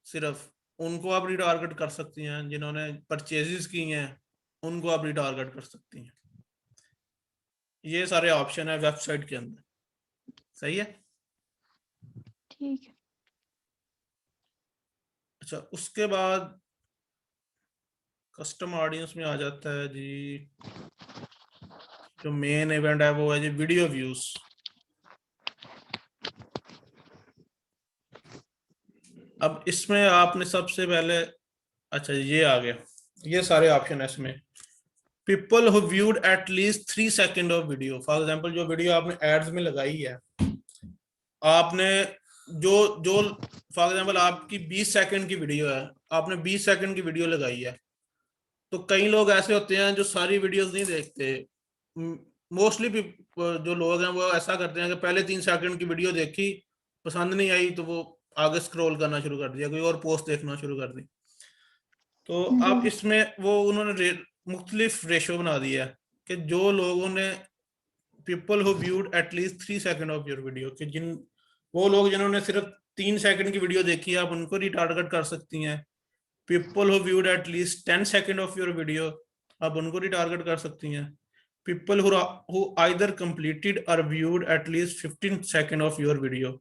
सिर्फ, उनको आप रिटारगेट कर सकती हैं। जिन्होंने परचेजेस की हैं, उनको आप रिटारगेट कर सकती हैं। ये सारे ऑप्शन है वेबसाइट के अंदर। सही है। ठीक। अच्छा, उसके बाद कस्टम ऑडियंस में आ जाता है जी, जो मेन इवेंट है वो है जी वीडियो व्यूज। अब इसमें आपने सबसे पहले, अच्छा ये आ गया, ये सारे ऑप्शन है इसमें। People who viewed at least 3 second of video, for example जो वीडियो आपने एड्स में लगाई है, आपने जो जो फॉर एग्जांपल आपकी 20 सेकंड की वीडियो है, आपने 20 सेकंड की वीडियो लगाई है, तो कई लोग ऐसे होते हैं जो सारी वीडियोस नहीं देखते। मोस्टली जो लोग हैं वो ऐसा करते हैं कि पहले 3 सेकंड की वीडियो देखी, पसंद नहीं आई, तो वो आगे स्क्रॉल करना शुरू कर दिया, कोई और पोस्ट देखना शुरू कर दी। तो अब हम्म। इसमें वो उन्होंने मुख्तलिफ रेशो बना दिया है कि जो लोगों ने people who viewed at least 3 second of your video, कि वो लोग जिन्होंने सिर्फ 3 सेकंड की वीडियो देखी है, आप उनको रिटारगेट कर सकती हैं। People who viewed at least 10 second of your video, आप उनको रिटारगेट कर सकती हैं। पीपल हु आइदर कंप्लीटेड और viewed at least 15 second of your video,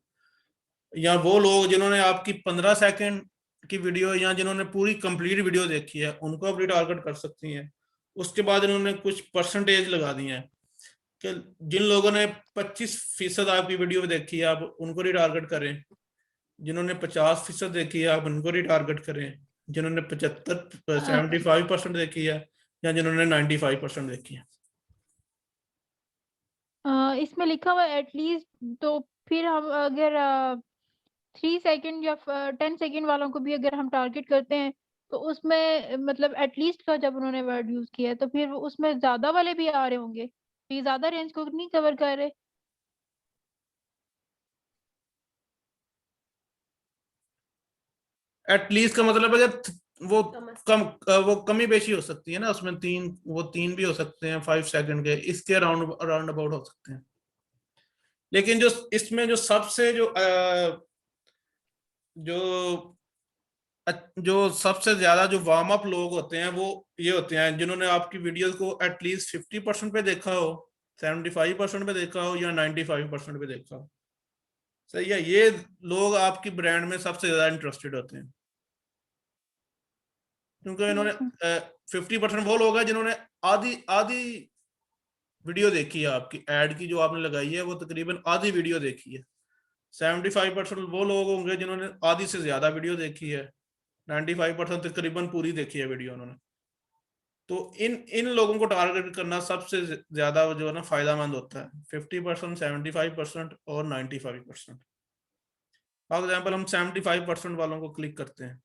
या वो लोग जिन्होंने आपकी 15 सेकंड की वीडियो या जिन्होंने पूरी कंप्लीट वीडियो देखी है, उनको आप रिटारगेट कर सकती हैं। उसके बाद इन्होंने कुछ परसेंटेज लगा दी है कि जिन लोगों ने 25% आपकी वीडियो देखी है, आप उनको रिटारगेट करें। जिन्होंने 50% देखी है, आप उनको रिटारगेट करें। जिन्होंने 75 75% देखी है, या जिन्होंने 95% देखी है। इसमें लिखा हुआ एटलीस्ट, तो फिर हम अगर 3 सेकंड या 10 सेकंड वालों को भी अगर हम टारगेट करते हैं, तो उसमें मतलब एटलीस्ट का जब उन्होंने वर्ड यूज किया है, तो फिर उसमें ज्यादा वाले भी आ रहे होंगे, तो ये ज्यादा रेंज को नहीं कवर कर रहे। एटलीस्ट का मतलब है कि वो वो कमी बेशी हो सकती है ना उसमें, तीन भी हो सकते हैं 5 सेकंड के, इसके अराउंड अबाउट हो सकते हैं। लेकिन जो इसमें जो सबसे जो जो सबसे ज्यादा जो वार्म अप लोग होते हैं वो ये होते हैं जिन्होंने आपकी वीडियोस को एटलीस्ट 50% पे देखा हो, 75% पे देखा हो, या 95% पे देखा हो। सही है, ये लोग आपकी ब्रांड में सबसे ज्यादा इंटरेस्टेड होते हैं, क्योंकि इन्होंने 50% वो लोग हैं जिन्होंने आधी आधी वीडियो देखी है आपकी एड की, जो आपने लगाई है वो तकरीबन आधी वीडियो देखी है। 75% वो लोग होंगे जिन्होंने आधी से ज्यादा वीडियो देखी है, 95% तकरीबन पूरी देखी है वीडियो उन्होंने। तो इन इन लोगों को टारगेट करना सबसे ज्यादा जो है ना फायदेमंद होता है, 50%, 75% और 95%। फॉर एग्जाम्पल हम 75% वालों को क्लिक करते हैं,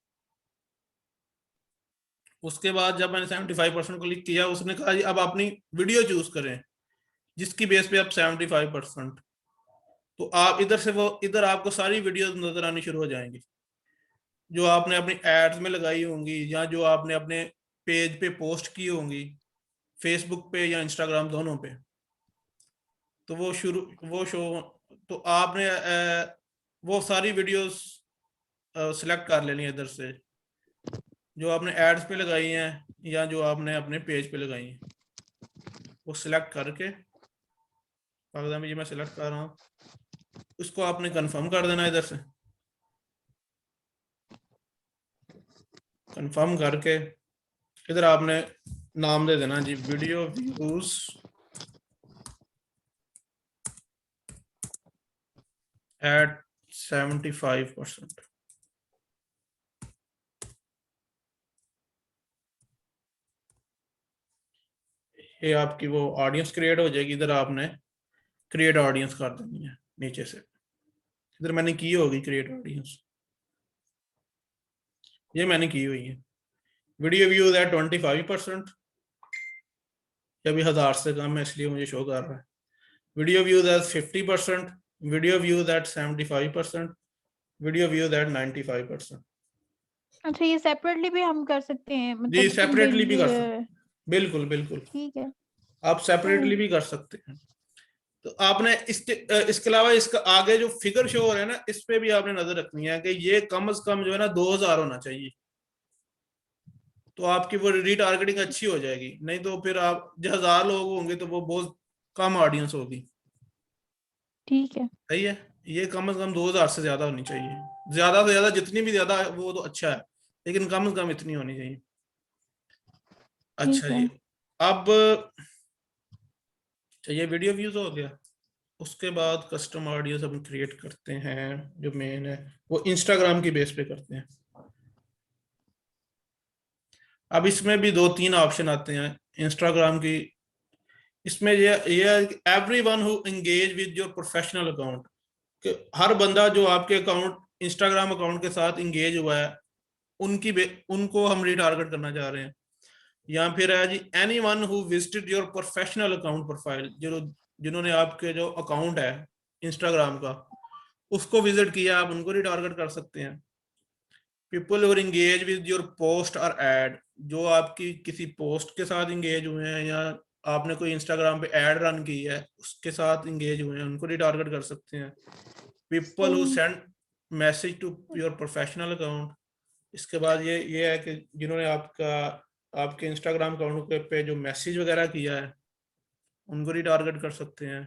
उसके बाद जब मैंने 75% क्लिक किया, उसने कहा जी अब अपनी वीडियो चूज करें जिसकी बेस पे आप 75%, तो आप इधर से वो इधर आपको सारी वीडियोस नजर आनी शुरू हो जाएंगी जो आपने अपनी एड्स में लगाई होंगी, या जो आपने अपने पेज पे पोस्ट की होंगी, फेसबुक पे या इंस्टाग्राम दोनों पे। तो वो शो, तो आपने वो सारी वीडियोस सिलेक्ट कर लेनी है इधर से, जो आपने एड्स पे लगाई हैं या जो आपने अपने पेज पे लगाई हैं, वो सिलेक्ट करके, अगर ये मैं सिलेक्ट कर रहा हूँ, उसको आपने कंफर्म कर देना इधर से। कंफर्म करके इधर आपने नाम दे देना जी, वीडियो व्यूज एट 75%। ये आपकी वो ऑडियंस क्रिएट हो जाएगी, इधर आपने क्रिएट ऑडियंस कर देनी है नीचे से, इधर मैंने की होगी क्रिएट ऑडियंस, ये मैंने की हुई है। वीडियो व्यूज एट 25%, अभी 1000 से कम है इसलिए मुझे शो कर रहा है। Video views at 50%, video views at 75%, video views at 95%। अच्छा, ये सेपरेटली भी हम कर सकते हैं, जी मतलब सेपरेटली भी कर सकते, बिल्कुल बिल्कुल, ठीक है। आप सेपरेटली भी कर सकते हैं। तो आपने इसके अलावा इसका आगे जो फिगर शो हो रहा है ना, इस पे भी आपने नजर रखनी है कि ये कम से कम जो है ना 2000 होना चाहिए, तो आपकी वो रीटारगेटिंग अच्छी हो जाएगी। नहीं तो फिर आप जो 1000 लोग होंगे तो वो बहुत कम ऑडियंस होगी। ठीक है। सही है, ये कम से कम 2000 से ज्यादा होनी चाहिए, ज्यादा से ज्यादा जितनी भी ज्यादा है वो तो अच्छा है, लेकिन कम से कम इतनी होनी चाहिए। अच्छा ठीक है। जी, अब ये वीडियो व्यूज हो गया। उसके बाद कस्टम ऑडियंस हम क्रिएट करते हैं, जो मेन है वो इंस्टाग्राम की बेस पे करते हैं। अब इसमें भी 2-3 ऑप्शन आते हैं इंस्टाग्राम की। इसमें ये every one who engage with your professional account, कि हर बंदा जो आपके अकाउंट इंस्टाग्राम अकाउंट के साथ इंगेज हुआ है उनको हम रिटारगेट करना चाह रहे हैं। या फिर है जी anyone who visited your professional account profile, जिन्होंने आपके जो अकाउंट है इंस्टाग्राम का उसको विजिट किया, आप उनको रिटारगेट कर सकते हैं। पीपल और इंगेज विद योर पोस्ट और एड, जो आपकी किसी पोस्ट के साथ इंगेज हुए हैं या आपने कोई इंस्टाग्राम पे एड रन की है उसके साथ इंगेज हुए हैं, उनको रिटारगेट कर सकते हैं। पीपल हु सही। Send message to your professional account, इसके बाद ये है कि जिन्होंने आपके इंस्टाग्राम अकाउंट पे जो मैसेज वगैरह किया है उनको रिटारगेट कर सकते हैं।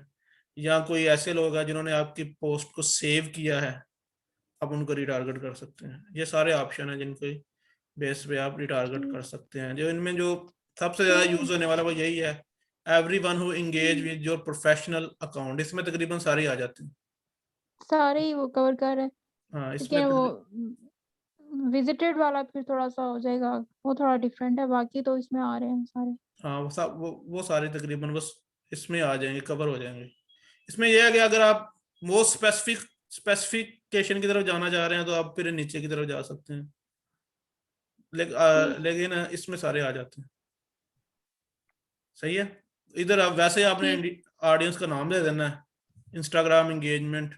या कोई ऐसे लोग हैं जिन्होंने आपकी पोस्ट को सेव किया है, आप उनको रिटारगेट कर सकते हैं। ये सारे ऑप्शन हैं जिनके बेस पे आप रिटारगेट ठीक। कर सकते हैं। जो इनमें जो सबसे ज्यादा ठीक। यूज होने वाला वो यही है, every one who engage with your professional account, इसमें तकरीबन सारे आ जाते हैं। सारे ही वो कवर कर रहे हैं, हाँ इसमें लेकिन वो विजिटेड वाला फिर थोड़ा सा हो जाएगा, वो थोड़ा डिफरेंट है, बाकी तो इसमें आ रहे हैं सारे। हाँ वो सारे तकरीबन बस इसमें आ जाएंगे, कवर हो जाएंगे। इसमें यह है कि अगर आप मोस्ट स्पेसिफिकेशन की तरफ जाना चाह रहे हैं तो आप फिर नीचे की तरफ जा सकते हैं, ठीक। लेकिन इसमें सारे आ जाते हैं। सही है, इधर आप वैसे आपने ठीक। ऑडियंस का नाम दे देना है इंस्टाग्राम एंगेजमेंट,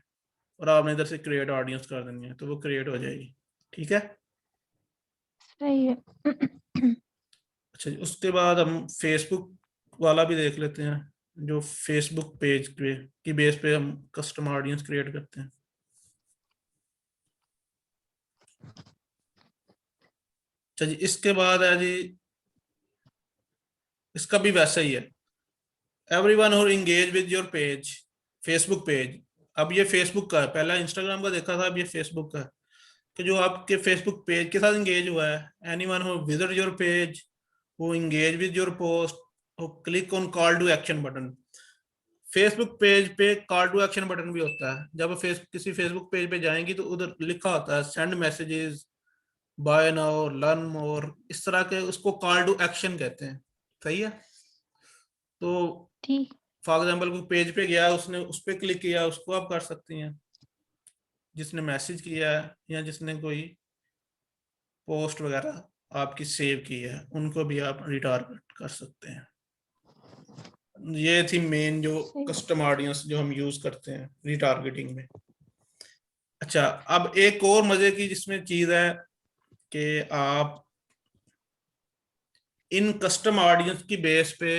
और आपने इधर से क्रिएट ऑडियंस कर देनी है तो वो क्रिएट हो जाएगी। ठीक है, सही है। अच्छा जी, उसके बाद हम फेसबुक वाला भी देख लेते हैं, जो फेसबुक पेज पे की बेस पे हम कस्टम ऑडियंस क्रिएट करते हैं। अच्छा जी, इसके बाद है जी, इसका भी वैसा ही है, everyone who engage with your page, Facebook page. अब ये फेसबुक का है, पहला इंस्टाग्राम का देखा था, अब ये फेसबुक का है कि जो आपके फेसबुक पेज के साथ एंगेज हुआ है, anyone who visit your page, who engage with your post, who click on call to action button. Facebook page पे कॉल टू एक्शन बटन भी होता है, जब आप किसी फेसबुक पेज पे जाएंगी तो उधर लिखा होता है send messages, buy now, learn more, इस तरह के, उसको कॉल टू एक्शन कहते हैं। सही है। तो ठीक। फॉर एग्जाम्पल कोई पेज पे गया, उसने उस पर क्लिक किया, उसको आप कर सकती हैं। जिसने मैसेज किया है या जिसने कोई पोस्ट वगैरह आपकी सेव की है, उनको भी आप रिटारगेट कर सकते हैं। ये थी मेन जो सही। कस्टम ऑडियंस जो हम यूज करते हैं रिटारगेटिंग में। अच्छा, अब एक और मजे की जिसमें चीज है कि आप इन कस्टम ऑडियंस की बेस पे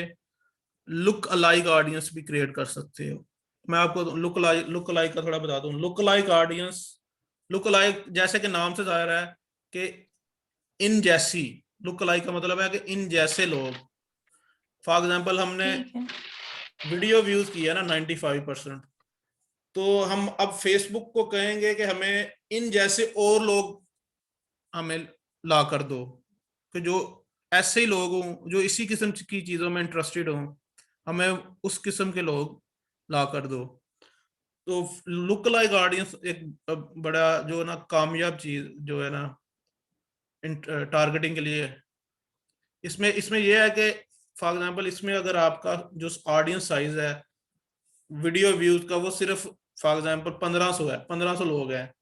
लुक अलाइक ऑडियंस भी क्रिएट कर सकते हो। मैं आपको लुक अलाइक का थोड़ा बता दूं। Look alike audience, look alike जैसे कि नाम से जाहिर है कि इन जैसी, लुक अलाइक का मतलब है कि इन जैसे लोग। फॉर एग्जाम्पल हमने ठीक है। वीडियो व्यूज किया ना 95%, तो हम अब फेसबुक को कहेंगे कि हमें इन जैसे और लोग हमें ला कर दो, कि जो ऐसे ही लोग हों जो इसी किस्म की चीजों में इंटरेस्टेड हों, हमें उस किस्म के लोग ला कर दो। तो लुक लाइक ऑडियंस एक बड़ा जो ना कामयाब चीज जो है ना टारगेटिंग के लिए। इसमें इसमें यह है कि फॉर एग्जांपल इसमें अगर आपका जो ऑडियंस साइज है वीडियो व्यूज का वो सिर्फ फॉर एग्जांपल 1500 है, 1500 लोग हैं,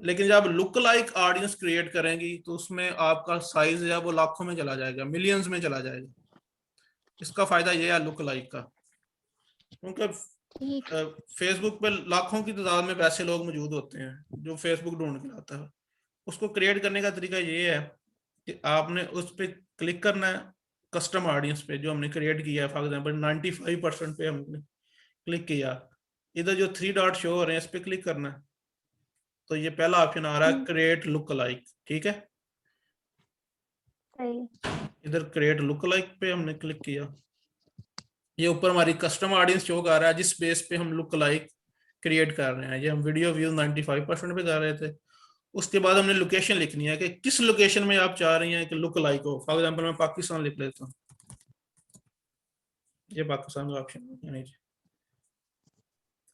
लेकिन जब लुक लाइक ऑडियंस क्रिएट करेंगी तो उसमें आपका साइज है वो लाखों में चला जाएगा, मिलियंस में चला जाएगा। इसका फायदा ये है लुक लाइक का, क्योंकि ठीक। फेसबुक पे लाखों की तादाद में वैसे लोग मौजूद होते हैं जो फेसबुक ढूंढ के लाता है। उसको क्रिएट करने का तरीका ये है कि आपने उस पर क्लिक करना है, कस्टम ऑडियंस पे जो हमने क्रिएट किया है, फॉर एग्जाम्पल 95% पे हमने क्लिक किया, इधर जो 3 डॉट शो हो रहे हैं इस पे क्लिक करना है, तो ये पहला ऑप्शन आ रहा है क्रिएट लुक अलाइक। ठीक है, सही। इधर क्रिएट लुक अलाइक पे हमने क्लिक किया, ये ऊपर हमारी कस्टम ऑडियंस शो कर रहा है जिस बेस पे हम लुक अलाइक क्रिएट कर रहे हैं। ये हम वीडियो व्यू 95% पे कर रहे थे। उसके बाद हमने लोकेशन लिखनी है कि किस लोकेशन में आप चाह रही हैं कि लुक अलाइक हो। फॉर एग्जांपल मैं पाकिस्तान लिख लेता हूँ, ये पाकिस्तान का ऑप्शन है नीचे।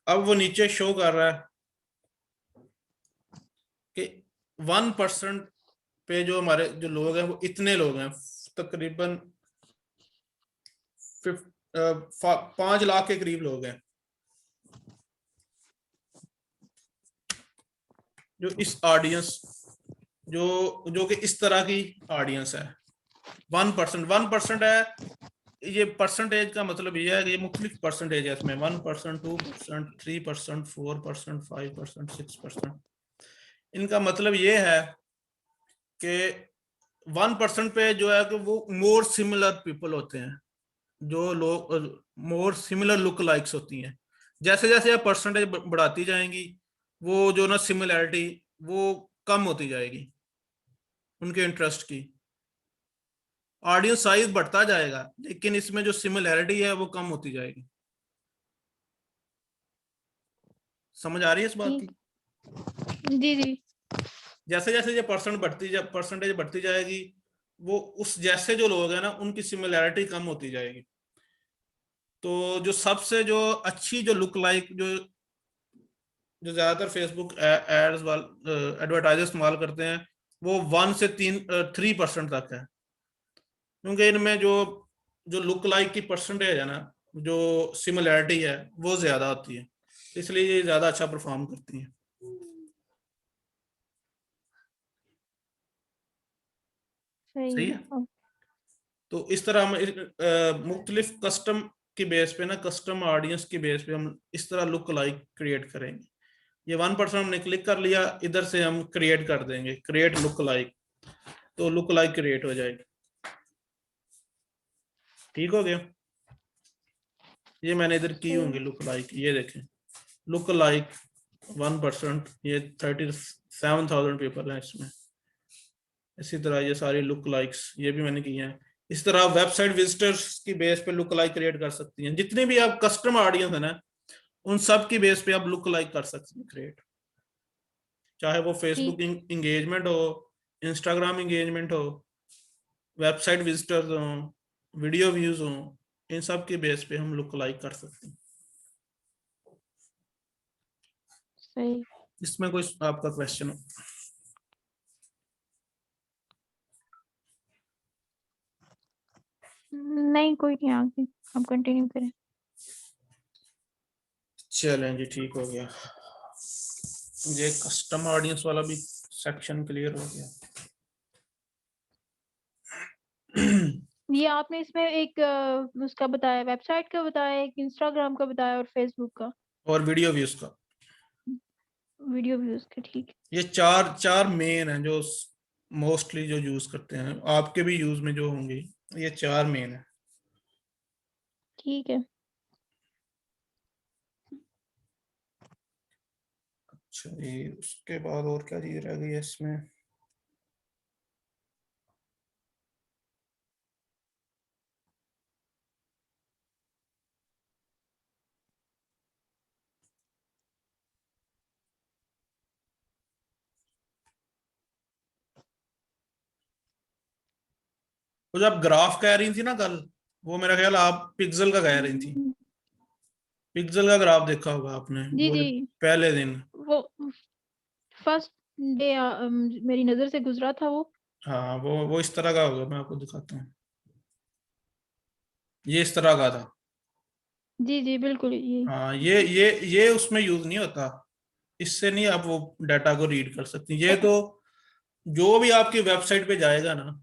अब वो नीचे शो कर रहा है कि 1% पे जो हमारे जो लोग हैं वो इतने लोग हैं, तकरीबन 5 लाख के करीब लोग हैं जो इस ऑडियंस जो जो कि इस तरह की ऑडियंस है। 1% है, ये परसेंटेज का मतलब ये है कि ये मुख्तलिफ परसेंटेज है इसमें, 1%, 2%, 3%, 4%, 5%, 6%। इनका मतलब ये है कि 1% पे जो है कि वो मोर सिमिलर पीपल होते हैं, जो लोग मोर सिमिलर लुक लाइक्स होती हैं। जैसे जैसे आप परसेंटेज बढ़ाती जाएंगी वो जो ना सिमिलैरिटी वो कम होती जाएगी उनके इंटरेस्ट की। ऑडियंस साइज बढ़ता जाएगा लेकिन इसमें जो सिमिलैरिटी है वो कम होती जाएगी। समझ आ रही है इस बात की? ठीक। जी जी। जैसे जैसे ये परसेंटेज बढ़ती जाएगी वो उस जैसे जो लोग हैं ना उनकी सिमिलैरिटी कम होती जाएगी। तो जो सबसे जो अच्छी जो लुक लाइक जो ज्यादातर फेसबुक एड्स वाले एडवर्टाइजर इस्तेमाल करते हैं वो 1 से 3% तक है, क्योंकि इनमें जो जो लुक लाइक की परसेंटेज है ना, जो सिमिलैरिटी है वो ज्यादा होती है, इसलिए ये ज्यादा अच्छा परफॉर्म करती है। सही सही है। है। तो इस तरह हम मुख्तलिफ कस्टम की बेस पे ना, कस्टम ऑडियंस की बेस पे हम इस तरह लुक लाइक क्रिएट करेंगे। ये 1% हमने क्लिक कर लिया, इधर से हम क्रिएट कर देंगे क्रिएट लुक लाइक। तो लुक लाइक क्रिएट हो जाएगी। ठीक हो गया। ये मैंने इधर की होंगी लुक लाइक, ये देखें लुक लाइक 1%, ये 37,000 पीपल हैं इसमें। इसी तरह ये सारी लुक लाइक्स ये भी मैंने की हैं। इस तरह वेबसाइट विजिटर्स की बेस पे लुक लाइक क्रिएट कर सकती हैं। जितने भी आप कस्टमर ऑडियंस है ना, उन सब की बेस पे आप लुक लाइक कर सकते हैं क्रिएट, चाहे वो फेसबुक ठीक। इंगेजमेंट हो, इंस्टाग्राम इंगेजमेंट हो, वेबसाइट विजिटर्स हो, वीडियो व्यूज हो, इन सब के बेस पे हम लुक लाइक कर सकते हैं। सही। इसमें कोई आपका क्वेश्चन हो? नहीं, कोई नहीं, आगे हम कंटिन्यू करें। चलें जी, ठीक हो गया। ये कस्टम ऑडियंस वाला भी सेक्शन क्लियर हो गया। ये आपने इसमें एक उसका बताया, वेबसाइट का बताया, एक इंस्टाग्राम का बताया और फेसबुक का और वीडियो व्यूज का, वीडियो व्यूज का। ठीक है। ये चार चार मेन हैं जो मोस्टली जो यूज करते हैं, आपके भी यूज में जो होंगे, ये चार मेन है। ठीक है। अच्छा, ये उसके बाद और क्या चीज रह गई है इसमें? वो जब ग्राफ कह रही थी ना कल, वो मेरा ख्याल आप पिक्सल का कह रही थी। पिक्सल का ग्राफ देखा होगा आपने, जी वो जी, पहले दिन। वो फर्स्ट डे मेरी नजर से गुजरा था वो। हाँ, वो इस तरह का होगा, मैं आपको दिखाता हूँ। ये इस तरह का था। जी जी बिल्कुल, ये हाँ, ये उसमें यूज नहीं होता। इससे नहीं आप वो डाटा को रीड कर सकती। ये तो जो भी आपकी वेबसाइट पे जाएगा ना,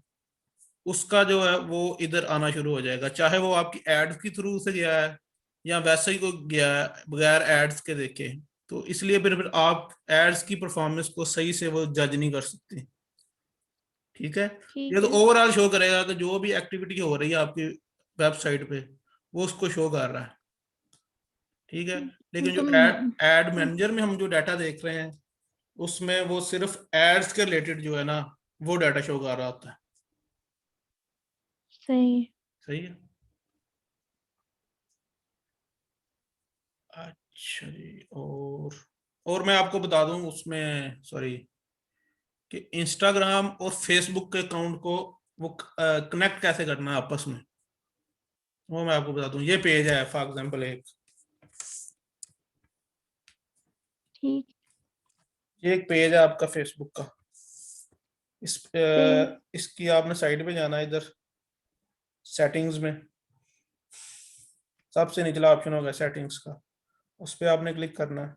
उसका जो है वो इधर आना शुरू हो जाएगा, चाहे वो आपकी एड्स के थ्रू से गया है या वैसे ही को गया है बगैर एड्स के देखे। तो इसलिए फिर आप एड्स की परफॉर्मेंस को सही से वो जज नहीं कर सकते। ठीक है। ये ठीक तो है। ओवरऑल शो करेगा कि जो भी एक्टिविटी हो रही है आपकी वेबसाइट पे, वो उसको शो कर रहा है। ठीक है। लेकिन जो तुम एड एड मैनेजर में हम जो डाटा देख रहे हैं, उसमें वो सिर्फ एड्स के रिलेटेड जो है ना, वो डाटा शो कर रहा होता है। सही। सही है। अच्छा जी, और मैं आपको बता दूं उसमें, सॉरी, कि इंस्टाग्राम और फेसबुक के अकाउंट को वो कनेक्ट कैसे करना है आपस में, वो मैं आपको बता दूं। ये पेज है फॉर एग्जांपल एक, ठीक। ये एक पेज है आपका फेसबुक का। सही। इसकी आपने साइड पे जाना है, इधर सेटिंग्स में सबसे निचला ऑप्शन होगा सेटिंग्स का, उस पर आपने क्लिक करना है।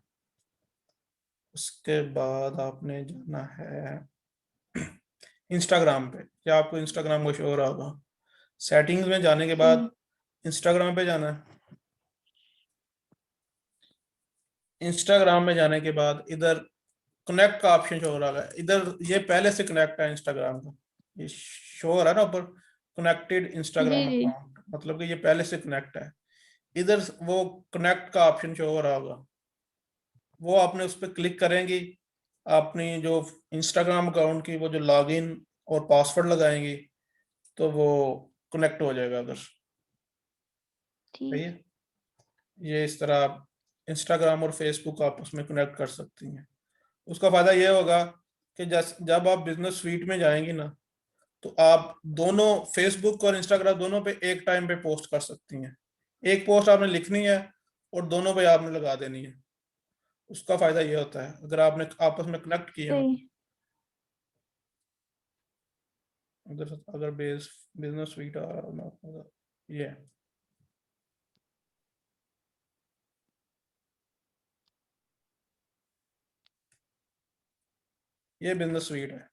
उसके बाद आपने जाना है इंस्टाग्राम पे, या आपको इंस्टाग्राम को शो हो रहा होगा। सेटिंग्स में जाने के सही। बाद इंस्टाग्राम पे जाना है। इंस्टाग्राम में जाने के बाद इधर कनेक्ट का ऑप्शन शो हो रहा है। इधर ये पहले से कनेक्ट है इंस्टाग्राम का, ये शो हो रहा है ना ऊपर, कनेक्टेड जी इंस्टाग्राम जी। अकाउंट, मतलब कि ये पहले से कनेक्ट है। इधर वो कनेक्ट का ऑप्शन शो हो रहा होगा, वो आपने उस पर क्लिक करेंगी, अपनी जो इंस्टाग्राम अकाउंट की वो जो लॉगिन और पासवर्ड लगाएंगी, तो वो कनेक्ट हो जाएगा उधर। सही ठीक। है। ये इस तरह आप इंस्टाग्राम और फेसबुक आपस में कनेक्ट कर सकती हैं। उसका फायदा ये होगा कि जब आप बिजनेस स्वीट में जाएंगी ना, तो आप दोनों फेसबुक और इंस्टाग्राम दोनों पे एक टाइम पे पोस्ट कर सकती हैं। एक पोस्ट आपने लिखनी है और दोनों पे आपने लगा देनी है। उसका फायदा ये होता है अगर आपने आपस में कनेक्ट किए हो। सही। अगर अगर बेस बिजनेस स्वीट आ रहा हो, ये ये बिजनेस स्वीट है।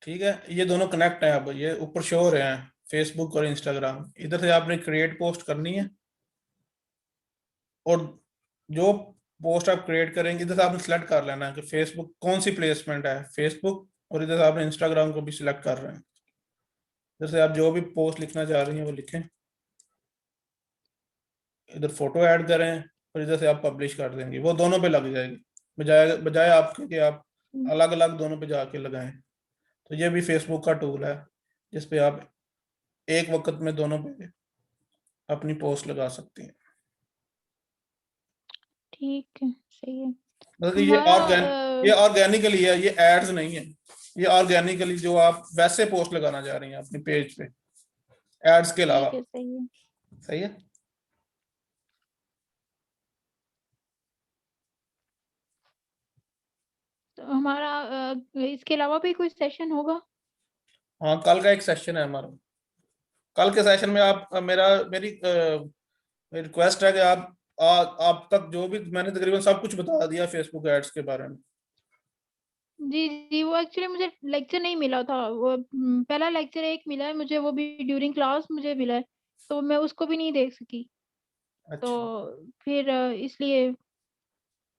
ठीक है, ये दोनों कनेक्ट है। अब ये ऊपर शो हो रहे हैं फेसबुक और इंस्टाग्राम। इधर से आपने क्रिएट पोस्ट करनी है, और जो पोस्ट आप क्रिएट करेंगे, इधर से आपने सेलेक्ट कर लेना है कि फेसबुक कौन सी प्लेसमेंट है, फेसबुक, और इधर से आपने इंस्टाग्राम को भी सिलेक्ट कर रहे हैं। इधर से आप जो भी पोस्ट लिखना चाह रही हैं वो लिखें, इधर फोटो ऐड करें और इधर से आप पब्लिश कर देंगे, वो दोनों पे लग जाएगी, बजाय बजाय आपके कि आप अलग अलग दोनों पे जाके लगाएं। तो ये भी फेसबुक का टूल है जिसपे आप एक वक्त में दोनों पे अपनी पोस्ट लगा सकती हैं। ठीक है, सही है। मतलब हमारा ये ऑर्गेनिकली है, ये एड्स नहीं है, ये ऑर्गेनिकली जो आप वैसे पोस्ट लगाना चाह रही हैं अपनी पेज पे, एड्स के अलावा। ठीक है, सही है। सही है। तो हमारा इसके अलावा भी कोई सेशन होगा? हाँ, कल का एक सेशन है हमारा। कल के सेशन में आप मेरी रिक्वेस्ट है कि आप तक जो भी मैंने तकरीबन सब कुछ बता दिया फेसबुक एड्स के बारे में। जी जी, वो एक्चुअली मुझे लेक्चर नहीं मिला था, वो पहला लेक्चर एक मिला है मुझे, वो भी ड्यूरिंग क्लास मुझे मिला है, तो मैं उसको भी नहीं देख सकी। तो अच्छा, फिर इसलिए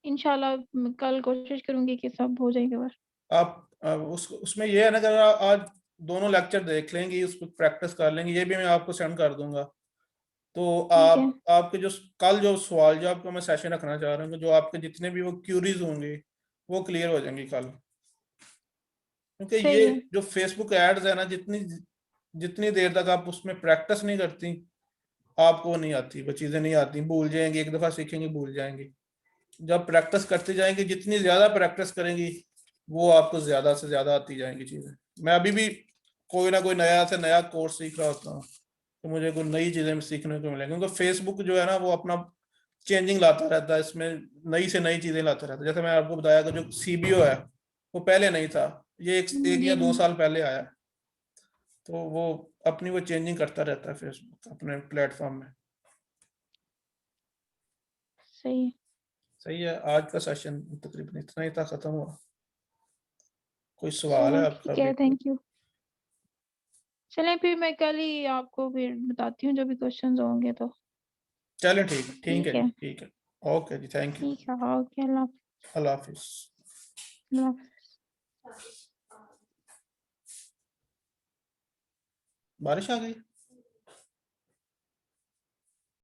इंशाल्लाह कल कोशिश करूंगी कि सब हो जाएगा बस। आप उसमें ये है ना, अगर आज दोनों लेक्चर देख लेंगी, उस पर प्रैक्टिस कर लेंगी, ये भी मैं आपको सेंड कर दूंगा, तो ठीक है। आपके जो कल जो सवाल जो आपको मैं सेशन रखना चाह रहा हूँ, जो आपके जितने भी वो क्यूरीज होंगे वो क्लियर हो जाएंगी कल। क्योंकि सही ये है। जो फेसबुक एड्स है ना, जितनी जितनी देर तक आप उसमें प्रैक्टिस नहीं करती, आपको नहीं आती, वो चीजें नहीं आती, भूल जाएंगी, एक दफा सीखेंगे भूल जाएंगे। जब प्रैक्टिस करते जाएंगे, जितनी ज्यादा प्रैक्टिस करेंगी, वो आपको ज्यादा से ज्यादा आती जाएंगी चीजें। मैं अभी भी कोई ना कोई नया से नया कोर्स सीख रहा होता हूँ, तो मुझे कोई नई चीजें सीखने को मिलेंगी, क्योंकि फेसबुक जो है ना वो अपना चेंजिंग लाता रहता है, इसमें नई से नई चीजें लाता रहता है। जैसे मैं आपको बताया कि जो सीबीओ है वो पहले नहीं था, ये एक या जी दो जी, साल पहले आया, तो वो अपनी वो चेंजिंग करता रहता है फेसबुक अपने प्लेटफॉर्म में। सही है। सही है, आज का सेशन तकरीबन इतना ही था, खत्म हुआ। कोई सवाल है चलो आपका ठीक भी? है, थैंक यू। चलें फिर मैं कल ही आपको फिर बताती हूँ जो भी क्वेश्चंस होंगे तो। चलें, ठीक है, ठीक है ठीक जी, है। ठीक है। ओके जी, थैंक यू। ठीक है, ओके, अल्लाह अल्लाह हाफिज। हाफिज़। बारिश आ गई।